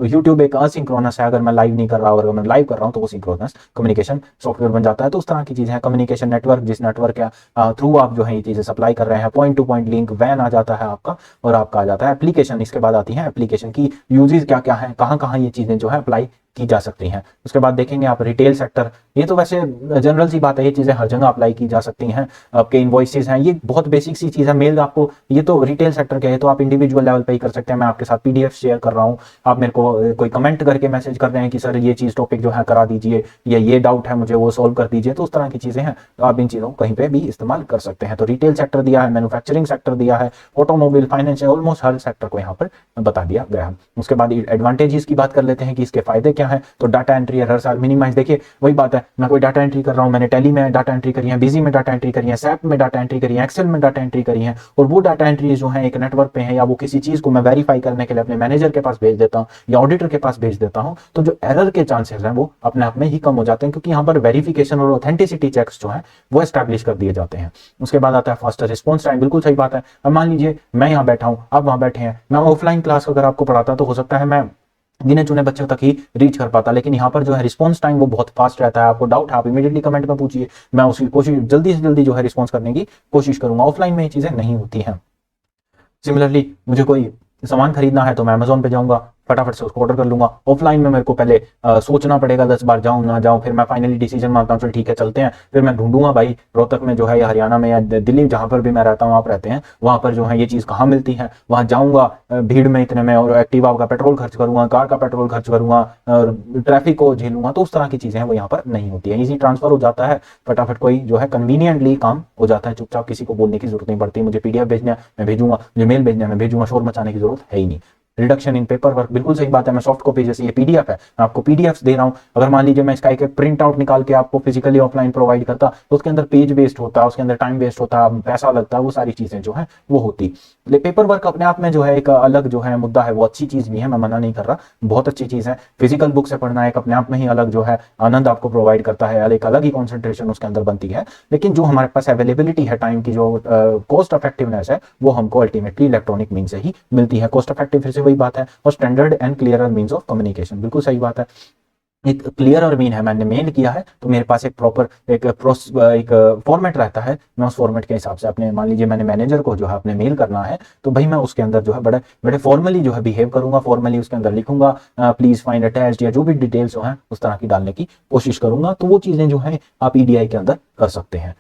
यूट्यूब एक असिंक्रोनस है, अगर मैं लाइव नहीं कर रहा और अगर मैं लाइव कर रहा हूं तो वो सिंक्रोनस कम्युनिकेशन सॉफ्टवेयर बन जाता है। तो उस तरह की चीजें हैं। कम्युनिकेशन नेटवर्क, जिस नेटवर्क के थ्रू आप जो है ये चीजें सप्लाई कर रहे हैं। पॉइंट टू पॉइंट लिंक, वैन आ जाता है आपका, और आपका आ जाता है एप्लीकेशन। इसके बाद आती है एप्लीकेशन की यूजेस क्या क्या है, कहाँ कहाँ ये चीजें जो है अप्लाई की जा सकती हैं। उसके बाद देखेंगे आप रिटेल सेक्टर, ये तो वैसे जनरल सी बात है, ये चीजें हर जगह अप्लाई की जा सकती हैं। आपके इनवॉइसेस हैं, ये बहुत बेसिक सी चीज है। मेल आपको, ये तो रिटेल सेक्टर के है तो आप इंडिविजुअल लेवल पे ही कर सकते हैं। मैं आपके साथ पीडीएफ शेयर कर रहा हूँ, आप मेरे को कोई कमेंट करके मैसेज कर रहे हैं कि सर ये चीज टॉपिक जो है करा दीजिए, या ये डाउट है मुझे वो सॉल्व कर दीजिए, तो उस तरह की चीजें हैं। तो आप इन चीजों को कहीं पे भी इस्तेमाल कर सकते हैं। तो रिटेल सेक्टर दिया है, मैन्युफैक्चरिंग सेक्टर दिया है, ऑटोमोबाइल, फाइनेंस, ऑलमोस्ट हर सेक्टर को यहाँ पर बता दिया गया है। उसके बाद एडवांटेजेस की बात कर लेते हैं कि इसके फायदे क्या है। तो डाटा एंट्री हर साल मिनिमाइज, देखिए वही बात है, मैं कोई डाटा एंट्री कर रहा हूं, मैंने टैली में डाटा एंट्री करी है, बिजी में डाटा एंट्री करी है, सैप में डाटा एंट्री करी है, एक्सेल में डाटा एंट्री करी है, और वो डाटा एंट्री जो है एक नेटवर्क पे है, या वो किसी चीज को मैं वेरीफाई करने के लिए अपने मैनेजर के पास भेज देता हूं या ऑडिटर के पास भेज देता हूं, तो जो एरर के चांसेस हैं वो अपने आप में ही कम हो जाते हैं, क्योंकि यहाँ पर वेरिफिकेशन और ऑथेंटिसिटी चेक्स जो है वो एस्टैब्लिश कर दिए जाते हैं। उसके बाद आता है फास्टर रिस्पॉन्स टाइम। बिल्कुल सही बात है। अब मान लीजिए मैं यहाँ बैठा हूँ, आप वहां बैठे हैं, मैं ऑफलाइन क्लास अगर आपको पढ़ाता तो हो सकता है मैं गिने चुने बच्चों तक ही रीच कर पाता, लेकिन यहाँ पर जो है रिस्पांस टाइम वो बहुत फास्ट रहता है। आपको डाउट है आप इमीडिएटली कमेंट में पूछिए, मैं उसकी कोशिश जल्दी से जल्दी जो है रिस्पांस करने की कोशिश करूंगा। ऑफलाइन में ये चीजें नहीं होती हैं। सिमिलरली मुझे कोई सामान खरीदना है तो मैं अमेजोन पे जाऊंगा, फटाफट से उसको ऑर्डर कर लूंगा। ऑफलाइन में मेरे को पहले सोचना पड़ेगा 10 बार जाऊं ना जाऊं, फिर मैं फाइनली डिसीजन मानता हूँ चल ठीक है चलते हैं, फिर मैं ढूंढूंगा भाई रोहतक में जो है या हरियाणा में या दिल्ली जहां पर भी मैं रहता हूँ आप रहते हैं वहां पर जो है ये चीज कहाँ मिलती है, वहां जाऊंगा भीड़ में इतने में, और एक्टिवा का पेट्रोल खर्च करूंगा, कार का पेट्रोल खर्च करूंगा, और ट्रैफिक को झेलूंगा, तो उस तरह की चीजें हैं वो यहाँ पर नहीं होती है। इजी ट्रांसफर हो जाता है, फटाफट कोई जो है कन्वीनियंटली काम हो जाता है, चुपचाप किसी को बोलने की जरूरत नहीं पड़ती, मुझे पीडीएफ भेजना है मैं भेजूंगा, मुझे मेल भेजना है मैं भेजूंगा, शोर मचाने की जरूरत है ही नहीं। रिडक्शन इन पेपर वर्क, बिल्कुल सही बात है। मैं सॉफ्ट कॉपी जैसे ये पीडीएफ है मैं आपको पीडीएफ दे रहा हूं, अगर मान लीजिए मैं इसका एक प्रिंट आउट निकाल के आपको फिजिकली ऑफलाइन प्रोवाइड करता तो उसके अंदर पेज वेस्ट होता, उसके अंदर टाइम वेस्ट होता, पैसा लगता, वो सारी चीजें जो है वो होती। पेपर वर्क अपने आप में जो है एक अलग जो है मुद्दा है, वो अच्छी चीज भी है, मैं मना नहीं कर रहा, बहुत अच्छी चीज है। फिजिकल बुक से पढ़ना एक अपने आप में ही अलग जो है आनंद आपको प्रोवाइड करता है, एक अलग ही कॉन्सेंट्रेशन उसके अंदर बनती है। लेकिन जो हमारे पास अवेलेबिलिटी है टाइम की, जो कॉस्ट इफेक्टिवनेस है, वो हमको अल्टीमेटली इलेक्ट्रॉनिक मीन से ही मिलती है। कॉस्ट इफेक्टिव फिर से वही बात है, और standard and clearer means of communication, बिल्कुल सही बात है। एक क्लियर और मीन है, मैंने मेल किया है तो मेरे पास एक प्रॉपर एक फॉर्मेट रहता है, मैं उस फॉर्मेट के हिसाब से अपने, मान लीजिए मैंने मैनेजर को जो है अपने मेल करना है तो भाई मैं उसके अंदर जो है बड़े बड़े फॉर्मली जो है बिहेव करूंगा, फॉर्मली उसके अंदर लिखूंगा प्लीज फाइंड अटैच्ड, या जो भी डिटेल्स जो है उस तरह की डालने की कोशिश करूंगा, तो वो चीजें जो है आप ईडीआई के अंदर कर सकते हैं।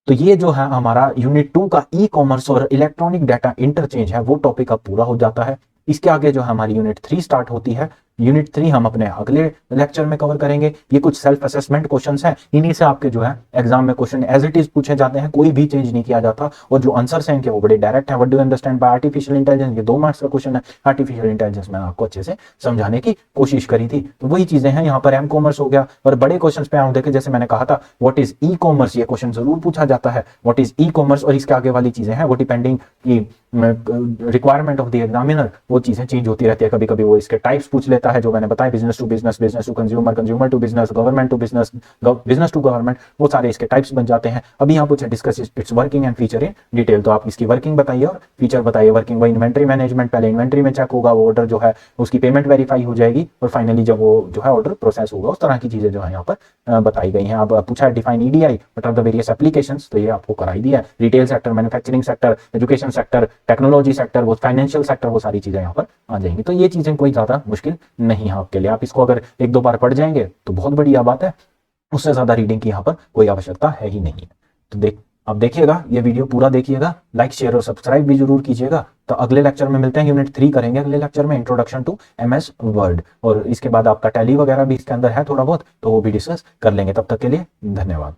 तो ये जो है हमारा यूनिट 2 का ई कॉमर्स और इलेक्ट्रॉनिक डाटा इंटरचेंज है, वो टॉपिक अब पूरा हो जाता है। इसके आगे जो हमारी यूनिट 3 स्टार्ट होती है। यूनिट 3 हम अपने अगले लेक्चर में कवर करेंगे। ये कुछ सेल्फ असेसमेंट क्वेश्चंस हैं, इन्हीं से आपके जो है एग्जाम में क्वेश्चन एज इट इज पूछे जाते हैं, कोई भी चेंज नहीं किया जाता, और जो आंसर्स हैं इनके वो बड़े डायरेक्ट हैं। What do you understand by artificial intelligence, ये 2 मार्क्स का क्वेश्चन है। आर्टिफिशियल इंटेलिजेंस मैंने आपको अच्छे से समझाने की कोशिश करी थी, तो वही चीजें हैं यहाँ पर। एम कॉमर्स हो गया, और बड़े क्वेश्चन पे आऊँ देखे, जैसे मैंने कहा था व्हाट इज ई कॉमर्स, ये क्वेश्चन जरूर पूछा जाता है, व्हाट इज ई कॉमर्स, और इसके आगे वाली चीजें हैं वो डिपेंडिंग की रिक्वायरमेंट ऑफ द एग्जामिनर वो चीजें चेंज होती रहती है। कभी कभी वो इसके टाइप्स पूछ लेता है, जो मैंने बताया, business to business, business to consumer, consumer to business, government to business, business to government, वो सारे इसके टाइप्स बन जाते हैं। अभी यहाँ पूछे discuss it's working and feature in detail, तो आप इसकी वर्किंग बताइए और फीचर बताइए। वर्किंग वो इन्वेंट्री मैनेजमेंट, पहले इन्वेंट्री में चेक होगा, वो ऑर्डर जो है उसकी पेमेंट वेरीफाई हो जाएगी, और फाइनली जब वो जो है ऑर्डर प्रोसेस होगा, उस तरह की चीजें जो है यहाँ पर बताई गई हैं। आप पूछा है define EDI, what are the various applications, तो ये आपको कराई दिया है। Retail sector, manufacturing sector, education sector, technology sector, वो फाइनेंशियल सेक्टर, वो सारी चीजें यहाँ पर आ जाएंगी। तो ये चीजें कोई ज्यादा मुश्किल नहीं है आपके लिए, आप इसको अगर 1-2 बार पढ़ जाएंगे तो बहुत बढ़िया बात है, उससे ज्यादा रीडिंग की यहाँ पर कोई आवश्यकता है ही नहीं है। तो आप देखिएगा, ये वीडियो पूरा देखिएगा, लाइक शेयर और सब्सक्राइब भी जरूर कीजिएगा। तो अगले लेक्चर में मिलते हैं, यूनिट 3 करेंगे अगले लेक्चर में, इंट्रोडक्शन टू एमएस वर्ड, और इसके बाद आपका टैली वगैरह भी इसके अंदर है थोड़ा बहुत, तो वो भी डिस्कस कर लेंगे। तब तक के लिए धन्यवाद।